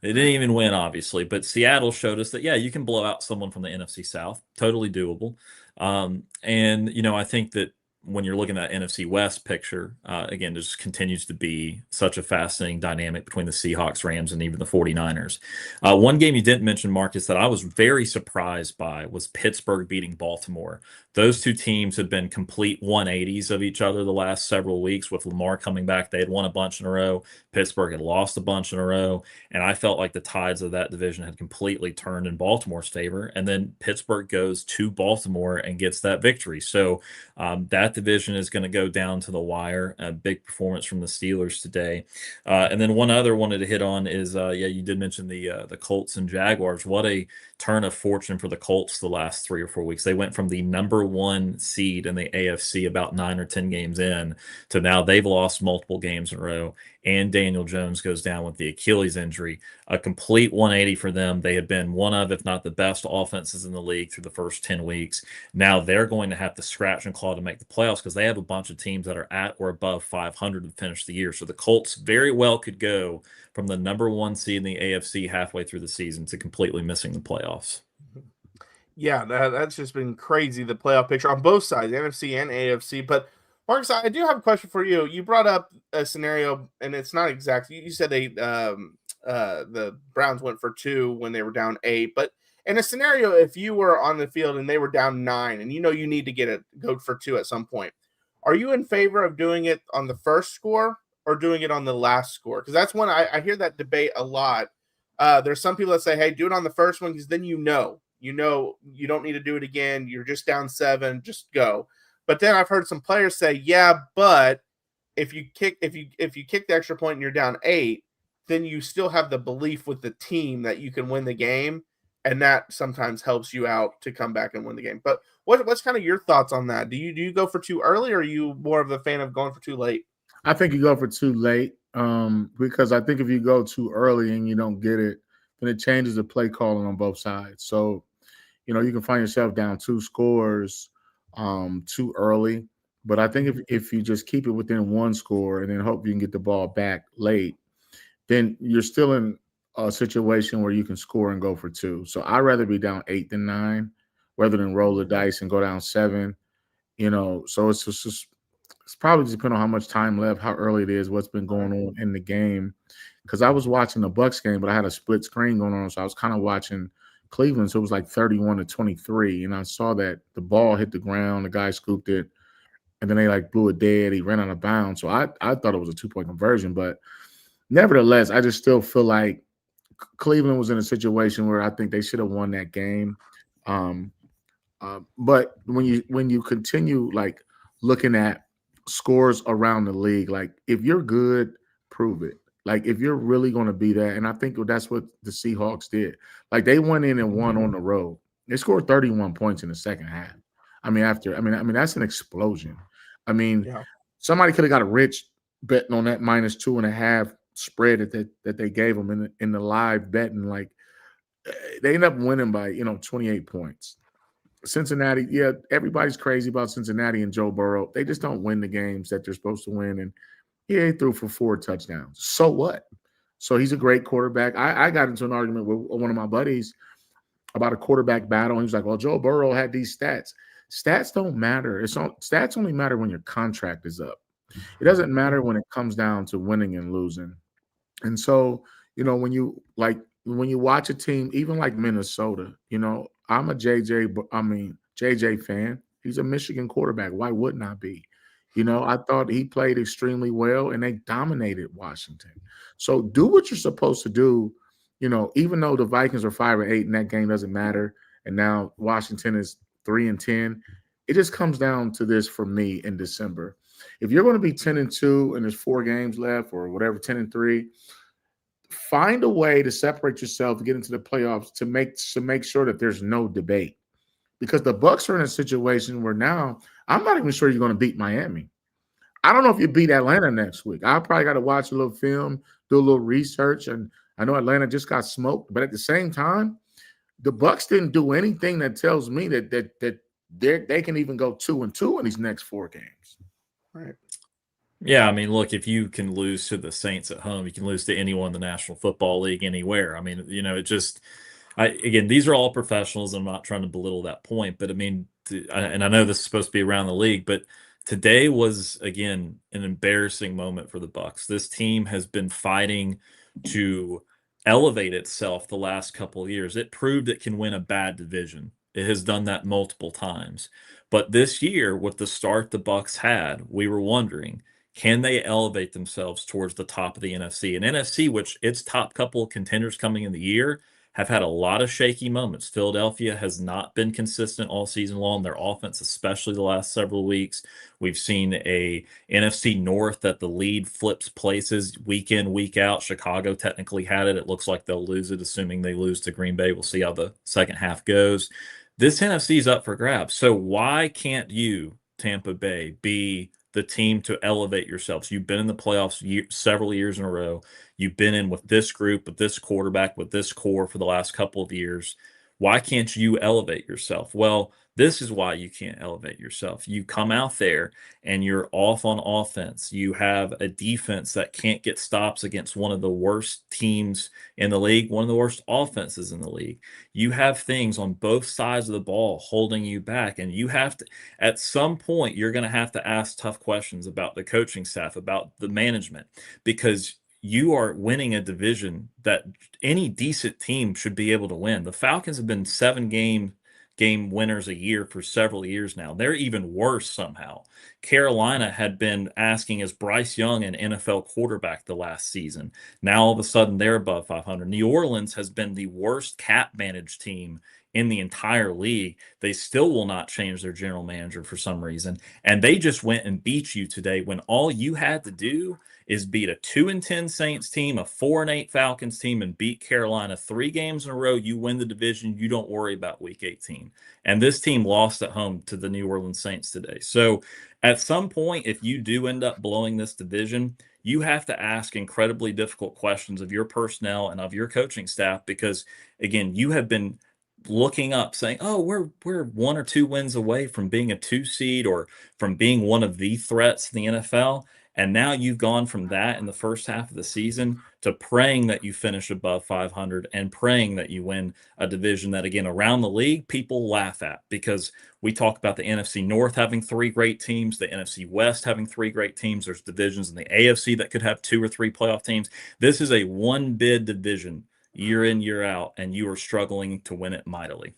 they didn't even win, obviously, but Seattle showed us that, yeah, you can blow out someone from the NFC South. Totally doable. I think that when you're looking at that NFC West picture, again, there just continues to be such a fascinating dynamic between the Seahawks, Rams, and even the 49ers. One game you didn't mention, Marcus, that I was very surprised by was Pittsburgh beating Baltimore. Those two teams have been complete 180s of each other the last several weeks. With Lamar coming back, they had won a bunch in a row. Pittsburgh had lost a bunch in a row. And I felt like the tides of that division had completely turned in Baltimore's favor. And then Pittsburgh goes to Baltimore and gets that victory. So that division is going to go down to the wire. A big performance from the Steelers today. And then one other wanted to hit on is, you did mention the Colts and Jaguars. What a turn of fortune for the Colts the last 3 or 4 weeks. They went from the number 1 seed in the AFC about 9 or 10 games in to now they've lost multiple games in a row. And Daniel Jones goes down with the Achilles injury. A complete 180 for them. They had been one of, if not the best offenses in the league through the first 10 weeks. Now they're going to have to scratch and claw to make the playoffs because they have a bunch of teams that are at or above 500 to finish the year. So the Colts very well could go from the number 1 seed in the AFC halfway through the season to completely missing the playoffs. Yeah, that's just been crazy, the playoff picture on both sides, NFC and AFC. But Marcus, I do have a question for you. You brought up a scenario, and it's not exact. You said the Browns went for 2 when they were down 8. But in a scenario, if you were on the field and they were down 9, and you need to go for 2 at some point, are you in favor of doing it on the first score or doing it on the last score? Because that's one I hear that debate a lot. There's some people that say, hey, do it on the first one because then you don't need to do it again. You're just down 7, just go. But then I've heard some players say, yeah, but if you kick the extra point and you're down 8, then you still have the belief with the team that you can win the game, and that sometimes helps you out to come back and win the game. But what's kind of your thoughts on that? Do you go for 2 early, or are you more of a fan of going for 2 late? I think you go for 2 late because I think if you go too early and you don't get it, then it changes the play calling on both sides. So, you can find yourself down 2 scores too early. But I think if you just keep it within 1 score and then hope you can get the ball back late, then you're still in a situation where you can score and go for 2. So I'd rather be down 8 than 9 rather than roll the dice and go down 7. So it's probably depending on how much time left, how early it is, what's been going on in the game. Because I was watching the Bucs game, but I had a split screen going on, so I was kind of watching Cleveland. So it was like 31-23, and I saw that the ball hit the ground, the guy scooped it, and then they blew it dead. He ran out of bounds. So I thought it was a 2-point conversion, but nevertheless, I just still feel like Cleveland was in a situation where I think they should have won that game. But when you continue looking at scores around the league, if you're good, prove it. If you're really going to be that, and I think that's what the Seahawks did. They went in and won on the road. They scored 31 points in the second half. That's an explosion. Somebody could have got a rich betting on that -2.5 spread that they gave them in the live betting. They ended up winning by 28 points. Cincinnati, yeah, everybody's crazy about Cincinnati and Joe Burrow. They just don't win the games that they're supposed to win. And he threw for 4 touchdowns. So what? So he's a great quarterback. I got into an argument with one of my buddies about a quarterback battle. He was like, well, Joe Burrow had these stats. Stats don't matter. Stats only matter when your contract is up. It doesn't matter when it comes down to winning and losing. And so, when you watch a team, even like Minnesota, I'm a JJ fan. He's a Michigan quarterback. Why wouldn't I be? I thought he played extremely well and they dominated Washington. So do what you're supposed to do, even though the Vikings are 5-8 and that game doesn't matter. And now Washington is 3-10. It just comes down to this for me in December. If you're going to be 10-2 and there's 4 games left or whatever, 10-3, find a way to separate yourself and get into the playoffs to make sure that there's no debate. Because the Bucs are in a situation where now I'm not even sure you're going to beat Miami. I don't know if you beat Atlanta next week. I probably got to watch a little film, do a little research, and I know Atlanta just got smoked. But at the same time, the Bucs didn't do anything that tells me that they can even go 2-2 in these next 4 games. Right. Yeah, I mean, look, if you can lose to the Saints at home, you can lose to anyone in the National Football League anywhere. I mean, it just again, these are all professionals. I'm not trying to belittle that point, but I mean, and I know this is supposed to be around the league, but today was, again, an embarrassing moment for the Bucs. This team has been fighting to elevate itself the last couple of years. It proved it can win a bad division. It has done that multiple times. But this year, with the start the Bucs had, we were wondering, can they elevate themselves towards the top of the NFC? And NFC, which its top couple of contenders coming in the year, have had a lot of shaky moments. Philadelphia has not been consistent all season long. Their offense, especially the last several weeks. We've seen a NFC North that the lead flips places week in, week out. Chicago technically had it. It looks like they'll lose it, assuming they lose to Green Bay. We'll see how the second half goes. This NFC is up for grabs. So why can't you, Tampa Bay, be the team to elevate yourselves? You've been in the playoffs several years in a row. You've been in with this group, with this quarterback, with this core for the last couple of years. Why can't you elevate yourself? Well, this is why you can't elevate yourself. You come out there and you're off on offense. You have a defense that can't get stops against one of the worst teams in the league, one of the worst offenses in the league. You have things on both sides of the ball holding you back, and you have to, at some point, you're going to have to ask tough questions about the coaching staff, about the management, because you are winning a division that any decent team should be able to win. The Falcons have been 7-game winners a year for several years now. They're even worse somehow. Carolina had been asking, is Bryce Young an NFL quarterback the last season? Now all of a sudden they're above 500. New Orleans has been the worst cap managed team in the entire league. They still will not change their general manager for some reason. And they just went and beat you today when all you had to do is beat a 2-10 Saints team, a 4-8 Falcons team, and beat Carolina 3 games in a row. You win the division. You don't worry about week 18. And this team lost at home to the New Orleans Saints today. So at some point, if you do end up blowing this division, you have to ask incredibly difficult questions of your personnel and of your coaching staff, because, again, you have been looking up saying, oh, we're 1 or 2 wins away from being a 2 seed or from being one of the threats in the NFL. And now you've gone from that in the first half of the season to praying that you finish above 500 and praying that you win a division that, again, around the league, people laugh at, because we talk about the NFC North having 3 great teams, the NFC West having 3 great teams. There's divisions in the AFC that could have 2 or 3 playoff teams. This is a one-bid division year in, year out, and you are struggling to win it mightily.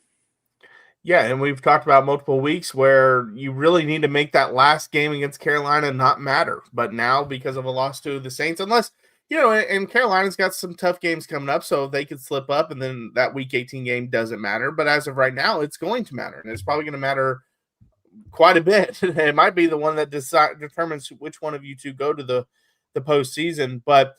Yeah, and we've talked about multiple weeks where you really need to make that last game against Carolina not matter. But now, because of a loss to the Saints, unless, and Carolina's got some tough games coming up, so they could slip up, and then that Week 18 game doesn't matter. But as of right now, it's going to matter, and it's probably going to matter quite a bit. It might be the one that determines which one of you two go to the postseason. But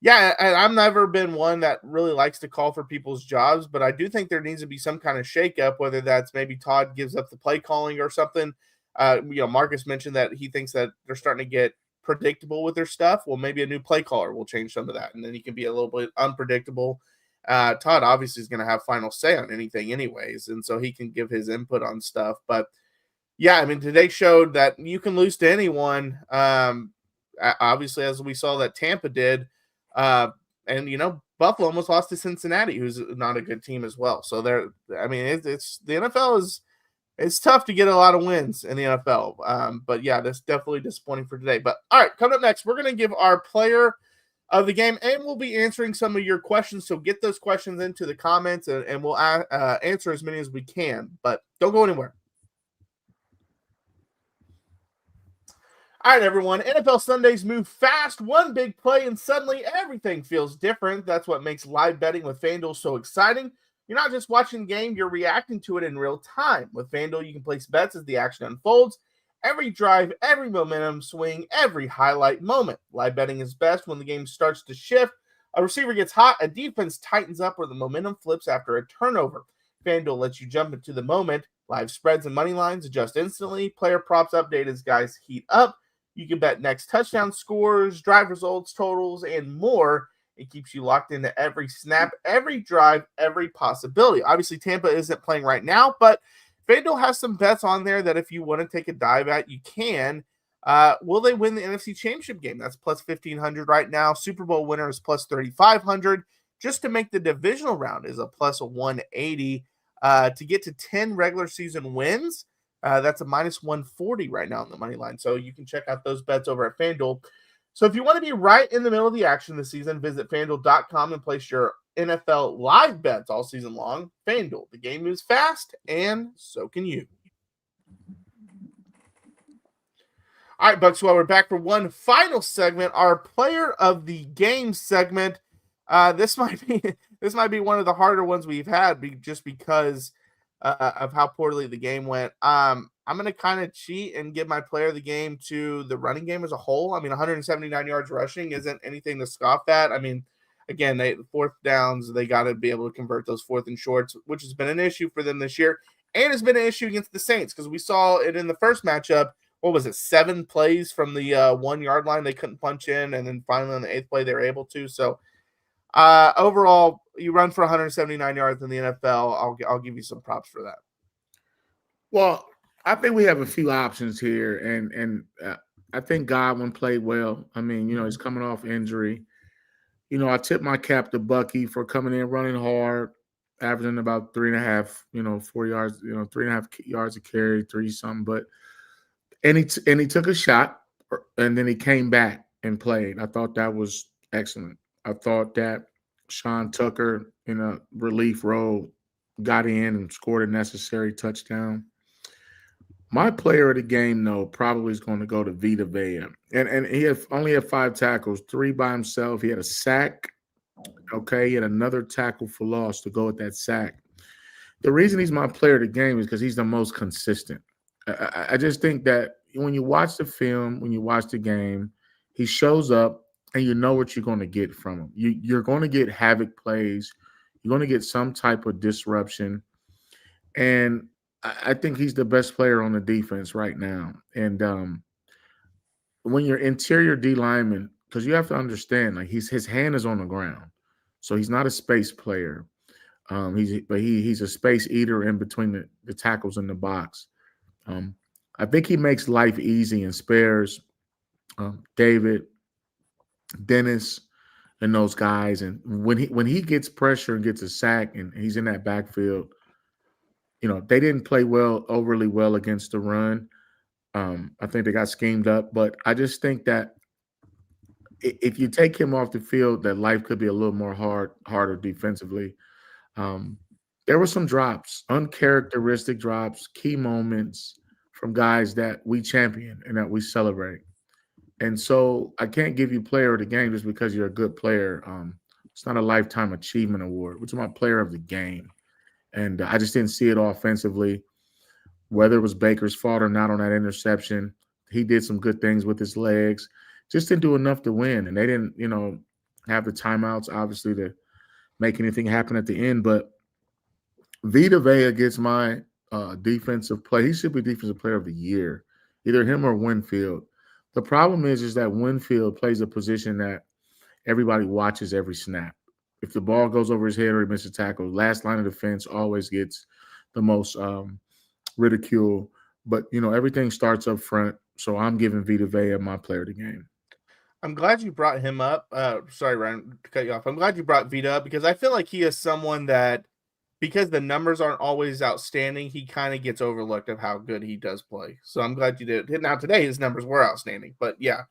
yeah, and I've never been one that really likes to call for people's jobs, but I do think there needs to be some kind of shakeup, whether that's maybe Todd gives up the play calling or something. Marcus mentioned that he thinks that they're starting to get predictable with their stuff. Well, maybe a new play caller will change some of that, and then he can be a little bit unpredictable. Todd obviously is going to have final say on anything anyways, and so he can give his input on stuff. But yeah, I mean, today showed that you can lose to anyone. Obviously, as we saw that Tampa did, and Buffalo almost lost to Cincinnati, who's not a good team as well. So I mean, it's the NFL is. It's tough to get a lot of wins in the NFL. But yeah, that's definitely disappointing for today. But all right, coming up next, we're going to give our player of the game, and we'll be answering some of your questions. So get those questions into the comments, and we'll answer as many as we can. But don't go anywhere. All right, everyone. NFL Sundays move fast. One big play, and suddenly everything feels different. That's what makes live betting with FanDuel so exciting. You're not just watching the game, you're reacting to it in real time. With FanDuel, you can place bets as the action unfolds. Every drive, every momentum swing, every highlight moment. Live betting is best when the game starts to shift. A receiver gets hot, a defense tightens up, or the momentum flips after a turnover. FanDuel lets you jump into the moment. Live spreads and money lines adjust instantly. Player props update as guys heat up. You can bet next touchdown scores, drive results, totals, and more. It keeps you locked into every snap, every drive, every possibility. Obviously, Tampa isn't playing right now, but FanDuel has some bets on there that if you want to take a dive at, you can. Will they win the NFC Championship game? That's plus 1,500 right now. Super Bowl winner is plus 3,500. Just to make the divisional round is a plus 180. To get to 10 regular season wins, that's a minus 140 right now on the money line. So you can check out those bets over at FanDuel. So if you want to be right in the middle of the action this season, visit FanDuel.com and place your NFL live bets all season long. FanDuel, the game moves fast, and so can you. All right, Bucks, well, we're back for one final segment, our player of the game segment. This might be one of the harder ones we've had just because of how poorly the game went. I'm going to kind of cheat and give my player of the game to the running game as a whole. I mean, 179 yards rushing isn't anything to scoff at. I mean, again, fourth downs, they got to be able to convert those fourth and shorts, which has been an issue for them this year. And it's been an issue against the Saints because we saw it in the first matchup. What was it? 7 plays from the 1 yard line they couldn't punch in. And then finally on the 8th play, they were able to. So overall, you run for 179 yards in the NFL. I'll give you some props for that. Well, I think we have a few options here, and I think Godwin played well. I mean, he's coming off injury. I tip my cap to Bucky for coming in running hard, averaging about 3.5, 4 yards, 3.5 yards a carry, 3 something. But and he took a shot, and then he came back and played. I thought that was excellent. I thought that Sean Tucker in a relief role got in and scored a necessary touchdown. My player of the game, though, probably is going to go to Vita Vea. And he only had 5 tackles, 3 by himself. He had a sack. Okay, he had another tackle for loss to go with that sack. The reason he's my player of the game is because he's the most consistent. I just think that when you watch the film, when you watch the game, he shows up and you know what you're going to get from him. You're going to get havoc plays. You're going to get some type of disruption. And I think he's the best player on the defense right now. And when you're interior D lineman, because you have to understand, like his hand is on the ground, so he's not a space player. He's a space eater in between the tackles in the box. I think he makes life easy and spares David, Dennis, and those guys. And when he gets pressure and gets a sack and he's in that backfield, they didn't play overly well against the run. I think they got schemed up, but I just think that if you take him off the field, that life could be a little more harder defensively. There were some drops, uncharacteristic drops, key moments from guys that we champion and that we celebrate. And so I can't give you player of the game just because you're a good player. It's not a lifetime achievement award, which is my player of the game. And I just didn't see it offensively, whether it was Baker's fault or not on that interception. He did some good things with his legs, just didn't do enough to win. And they didn't, have the timeouts, obviously, to make anything happen at the end. But Vita Vea gets my defensive play. He should be defensive player of the year, either him or Winfield. The problem is that Winfield plays a position that everybody watches every snap. if the ball goes over his head or he misses a tackle, last line of defense always gets the most ridicule. But, everything starts up front. So I'm giving Vita Vea my player of the game. I'm glad you brought him up. Sorry, Ryan, to cut you off. I'm glad you brought Vita up because I feel like he is someone that, because the numbers aren't always outstanding, he kind of gets overlooked of how good he does play. So I'm glad you did. Now today his numbers were outstanding, but yeah,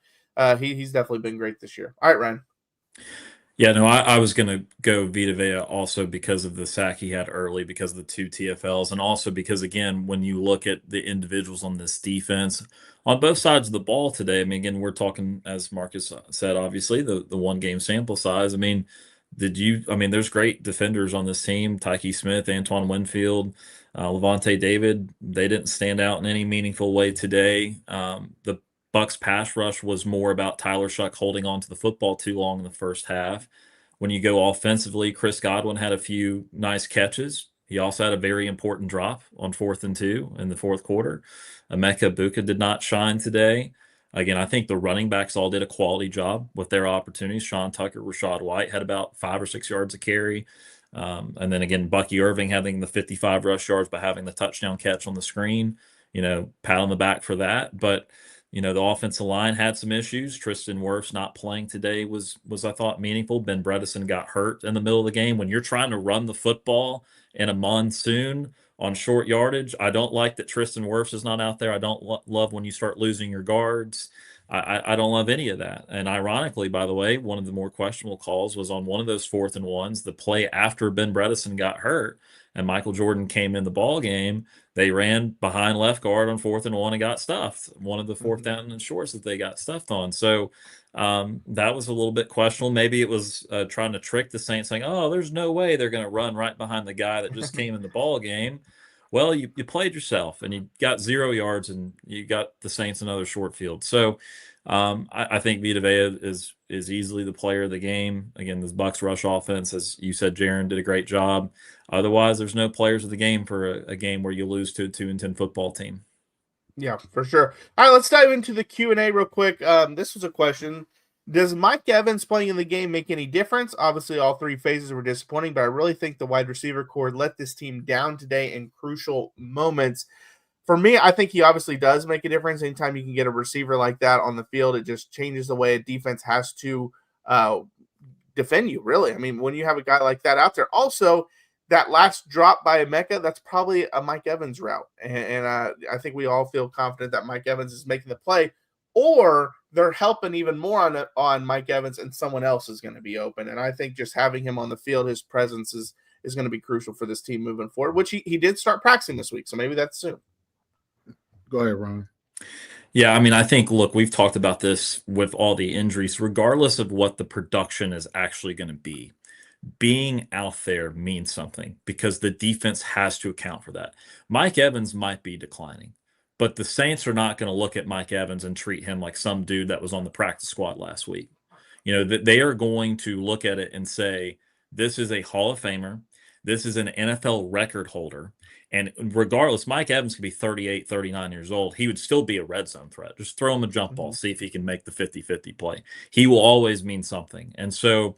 he's definitely been great this year. All right, Ryan. Yeah, no, I was going to go Vita Vea also because of the sack he had early, because of the 2 TFLs, and also because, again, when you look at the individuals on this defense, on both sides of the ball today, I mean, again, we're talking, as Marcus said, obviously, the one-game sample size. I mean, there's great defenders on this team, Tyke Smith, Antoine Winfield, Levante David. They didn't stand out in any meaningful way today. The Bucs pass rush was more about Tyler Shuck holding on to the football too long in the first half. When you go offensively, Chris Godwin had a few nice catches. He also had a very important drop on 4th and 2 in the fourth quarter. Emeka Buka did not shine today. Again, I think the running backs all did a quality job with their opportunities. Sean Tucker, Rashad White had about 5 or 6 yards a carry. And then again, Bucky Irving having the 55 rush yards by having the touchdown catch on the screen. Pat on the back for that. But the offensive line had some issues. Tristan Wirfs not playing today was I thought meaningful. Ben Bredesen got hurt in the middle of the game. When you're trying to run the football in a monsoon on short yardage, I don't like that Tristan Wirfs is not out there. I don't love when you start losing your guards. I don't love any of that. And ironically, by the way, one of the more questionable calls was on one of those 4th and 1s, the play after Ben Bredesen got hurt and Michael Jordan came in the ball game. They ran behind left guard on 4th and 1 and got stuffed. One of the 4th down and shorts that they got stuffed on. So that was a little bit questionable. Maybe it was trying to trick the Saints, saying, "Oh, there's no way they're going to run right behind the guy that just came in the ball game." Well, you played yourself, and you got 0 yards, and you got the Saints another short field. So I think Vita Vea is easily the player of the game. Again, this Bucs rush offense, as you said, Jaron did a great job. Otherwise, there's no players of the game for a game where you lose to a 2-10 football team. Yeah, for sure. All right, let's dive into the Q&A real quick. This was a question. Does Mike Evans playing in the game make any difference? Obviously, all 3 phases were disappointing, but I really think the wide receiver core let this team down today in crucial moments. For me, I think he obviously does make a difference. Anytime you can get a receiver like that on the field, it just changes the way a defense has to defend you, really. I mean, when you have a guy like that out there. Also, that last drop by Emeka, that's probably a Mike Evans route. And I think we all feel confident that Mike Evans is making the play. Or they're helping even more on Mike Evans, and someone else is going to be open. And I think just having him on the field, his presence is going to be crucial for this team moving forward, which he did start practicing this week. So maybe that's soon. Go ahead, Ron. Yeah, I mean, I think, look, we've talked about this with all the injuries, regardless of what the production is actually going to be. Being out there means something because the defense has to account for that. Mike Evans might be declining, but the Saints are not going to look at Mike Evans and treat him like some dude that was on the practice squad last week. They are going to look at it and say, this is a Hall of Famer. This is an NFL record holder. And regardless, Mike Evans could be 38, 39 years old. He would still be a red zone threat. Just throw him a jump ball, see if he can make the 50-50 play. He will always mean something. And so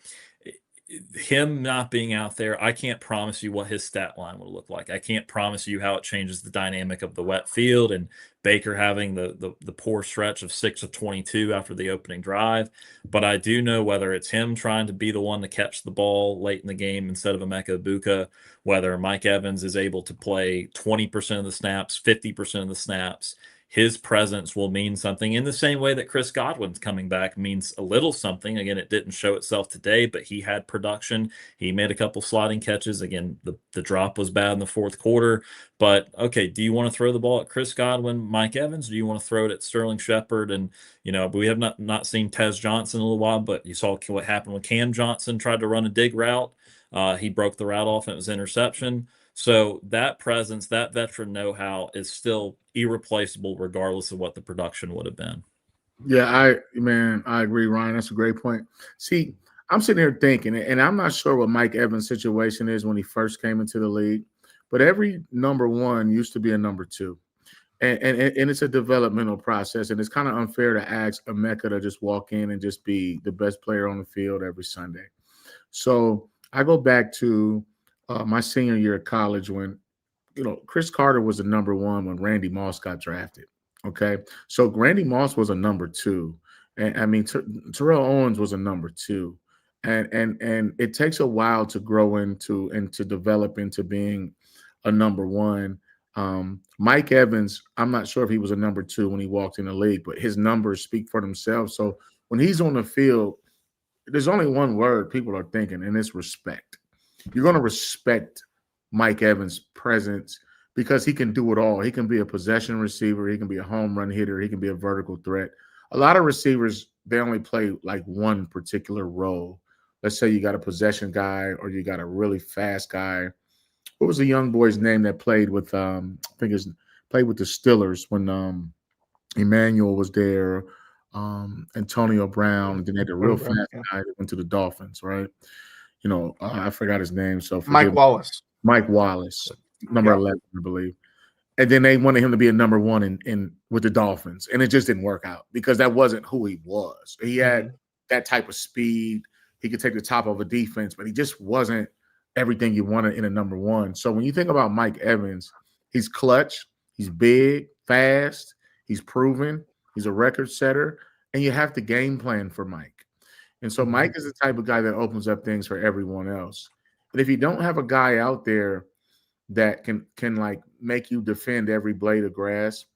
him not being out there, I can't promise you what his stat line will look like. I can't promise you how it changes the dynamic of the wet field and Baker having the poor stretch of 6 of 22 after the opening drive. But I do know whether it's him trying to be the one to catch the ball late in the game instead of Emeka Buka, whether Mike Evans is able to play 20% of the snaps, 50% of the snaps, his presence will mean something in the same way that Chris Godwin's coming back means a little something. Again, it didn't show itself today, but he had production. He made a couple sliding catches. Again, the drop was bad in the fourth quarter. But, okay, do you want to throw the ball at Chris Godwin, Mike Evans? Do you want to throw it at Sterling Shepard? And, we have not seen Tez Johnson in a little while, but you saw what happened when Cam Johnson tried to run a dig route. He broke the route off and it was interception. So that presence, that veteran know-how is still irreplaceable regardless of what the production would have been. Yeah, I agree, Ryan. That's a great point. See, I'm sitting here thinking, and I'm not sure what Mike Evans' situation is when he first came into the league, but every number one used to be a number two. And it's a developmental process, and it's kind of unfair to ask Emeka to just walk in and just be the best player on the field every Sunday. So I go back to my senior year of college when, Chris Carter was the number one when Randy Moss got drafted. Okay. So Randy Moss was a number two. And I mean, Terrell Owens was a number two. And it takes a while to grow into and to develop into being a number one. Mike Evans, I'm not sure if he was a number two when he walked in the league, but his numbers speak for themselves. So when he's on the field, there's only one word people are thinking, and it's respect. You're going to respect Mike Evans' presence because he can do it all. He can be a possession receiver. He can be a home run hitter. He can be a vertical threat. A lot of receivers, they only play like one particular role. Let's say you got a possession guy or you got a really fast guy. What was the young boy's name that played with played with the Steelers when Emmanuel was there, Antonio Brown, and then they had a real fast guy that went to the Dolphins, right? I forgot his name. So Mike Wallace. Mike Wallace, number 11, I believe. And then they wanted him to be a number one in with the Dolphins, and it just didn't work out because that wasn't who he was. He had that type of speed. He could take the top of a defense, but he just wasn't everything you wanted in a number one. So when you think about Mike Evans, he's clutch, he's big, fast, he's proven, he's a record setter, and you have to game plan for Mike. And so Mike is the type of guy that opens up things for everyone else. But if you don't have a guy out there that can like make you defend every blade of grass,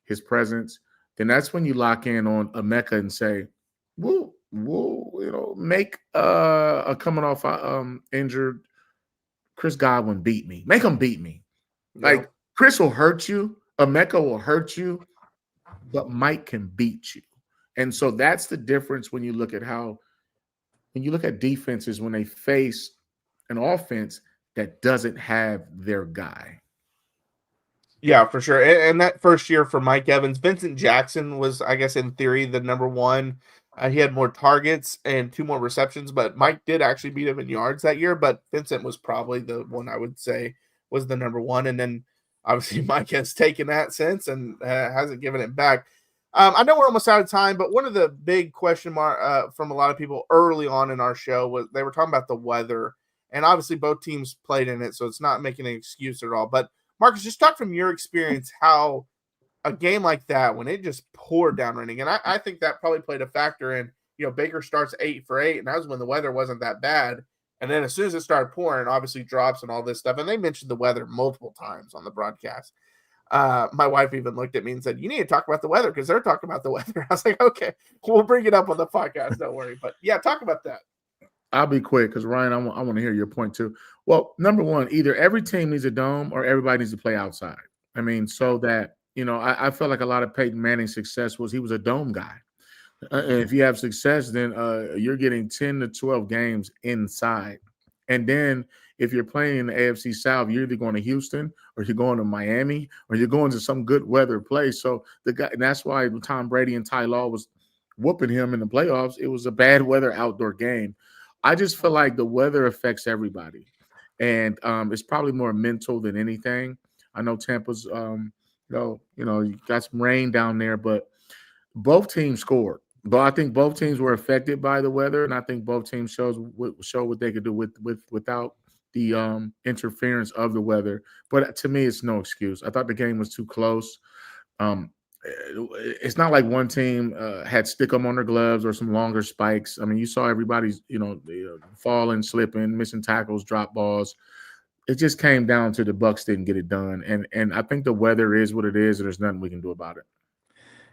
his presence, then that's when you lock in on a Mecca and say, we'll make a coming off injured Chris Godwin beat me. Make him beat me. Like Chris will hurt you, Emeka will hurt you, but Mike can beat you. And so that's the difference when you look at defenses when they face an offense that doesn't have their guy. Yeah, for sure. And that first year for Mike Evans, Vincent Jackson was, I guess, in theory, the number one. He had more targets and 2 more receptions, but Mike did actually beat him in yards that year. But Vincent was probably the one I would say was the number one. And then obviously Mike has taken that since and hasn't given it back. I know we're almost out of time, but one of the big question mark from a lot of people early on in our show was they were talking about the weather. And obviously both teams played in it, so it's not making an excuse at all. But Marcus, just talk from your experience how a game like that, when it just poured down raining, and I think that probably played a factor in, Baker starts 8 for 8, and that was when the weather wasn't that bad. And then as soon as it started pouring, obviously drops and all this stuff. And they mentioned the weather multiple times on the broadcast. My wife even looked at me and said, you need to talk about the weather because they're talking about the weather. I was like, okay, we'll bring it up on the podcast. Don't worry. But yeah, talk about that. I'll be quick because Ryan, I want to hear your point too. Well, number one, either every team needs a dome or everybody needs to play outside. I mean, so that, I felt like a lot of Peyton Manning's success was he was a dome guy. And if you have success, then you're getting 10 to 12 games inside. And then if you're playing in the AFC South, you're either going to Houston or you're going to Miami or you're going to some good weather place. So and that's why Tom Brady and Ty Law was whooping him in the playoffs. It was a bad weather outdoor game. I just feel like the weather affects everybody. And it's probably more mental than anything. I know Tampa's, you got some rain down there, but both teams scored. But I think both teams were affected by the weather, and I think both teams show what they could do without the interference of the weather. But to me, it's no excuse. I thought the game was too close. It's not like one team had stick-em on their gloves or some longer spikes. I mean, you saw everybody's, falling, slipping, missing tackles, drop balls. It just came down to the Bucs didn't get it done. And I think the weather is what it is, and there's nothing we can do about it.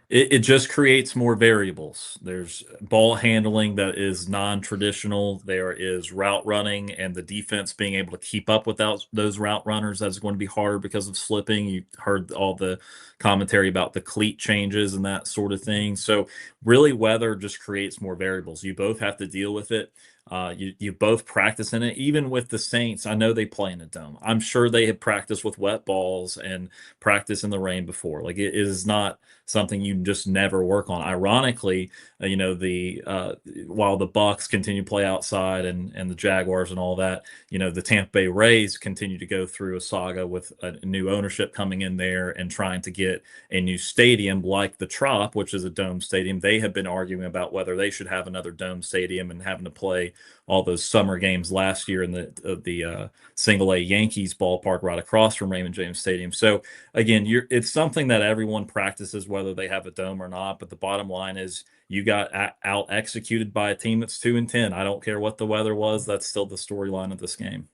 It just creates more variables. There's ball handling that is non-traditional. There is route running and the defense being able to keep up with those route runners. That's going to be hard because of slipping. You heard all the commentary about the cleat changes and that sort of thing. So really weather just creates more variables. You both have to deal with it. You both practice in it. Even with the Saints, I know they play in a dome. I'm sure they had practiced with wet balls and practiced in the rain before. Like it is not something you just never work on. Ironically, while the Bucs continue to play outside and the Jaguars and all that, the Tampa Bay Rays continue to go through a saga with a new ownership coming in there and trying to get a new stadium like the Trop, which is a dome stadium. They have been arguing about whether they should have another dome stadium and having to play play all those summer games last year in the single A Yankees ballpark right across from Raymond James Stadium. So again, it's something that everyone practices whether they have a dome or not. But the bottom line is you got out executed by a team that's 2-10. I don't care what the weather was. That's still the storyline of this game.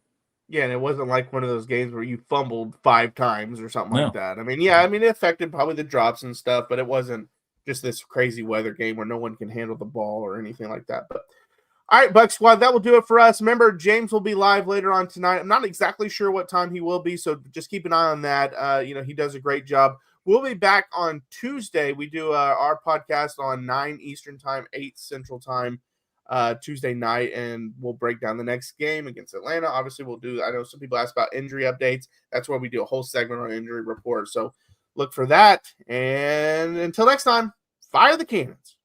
Yeah, and it wasn't like one of those games where you fumbled 5 times or something No. like that. I mean, yeah, it affected probably the drops and stuff, but it wasn't just this crazy weather game where no one can handle the ball or anything like that. But all right, Bucs Squad, that will do it for us. Remember, James will be live later on tonight. I'm not exactly sure what time he will be, so just keep an eye on that. He does a great job. We'll be back on Tuesday. We do our podcast on 9 Eastern time, 8 Central time. Tuesday night, and we'll break down the next game against Atlanta. Obviously, I know some people ask about injury updates. That's where we do a whole segment on injury report. So look for that. And until next time, fire the cannons.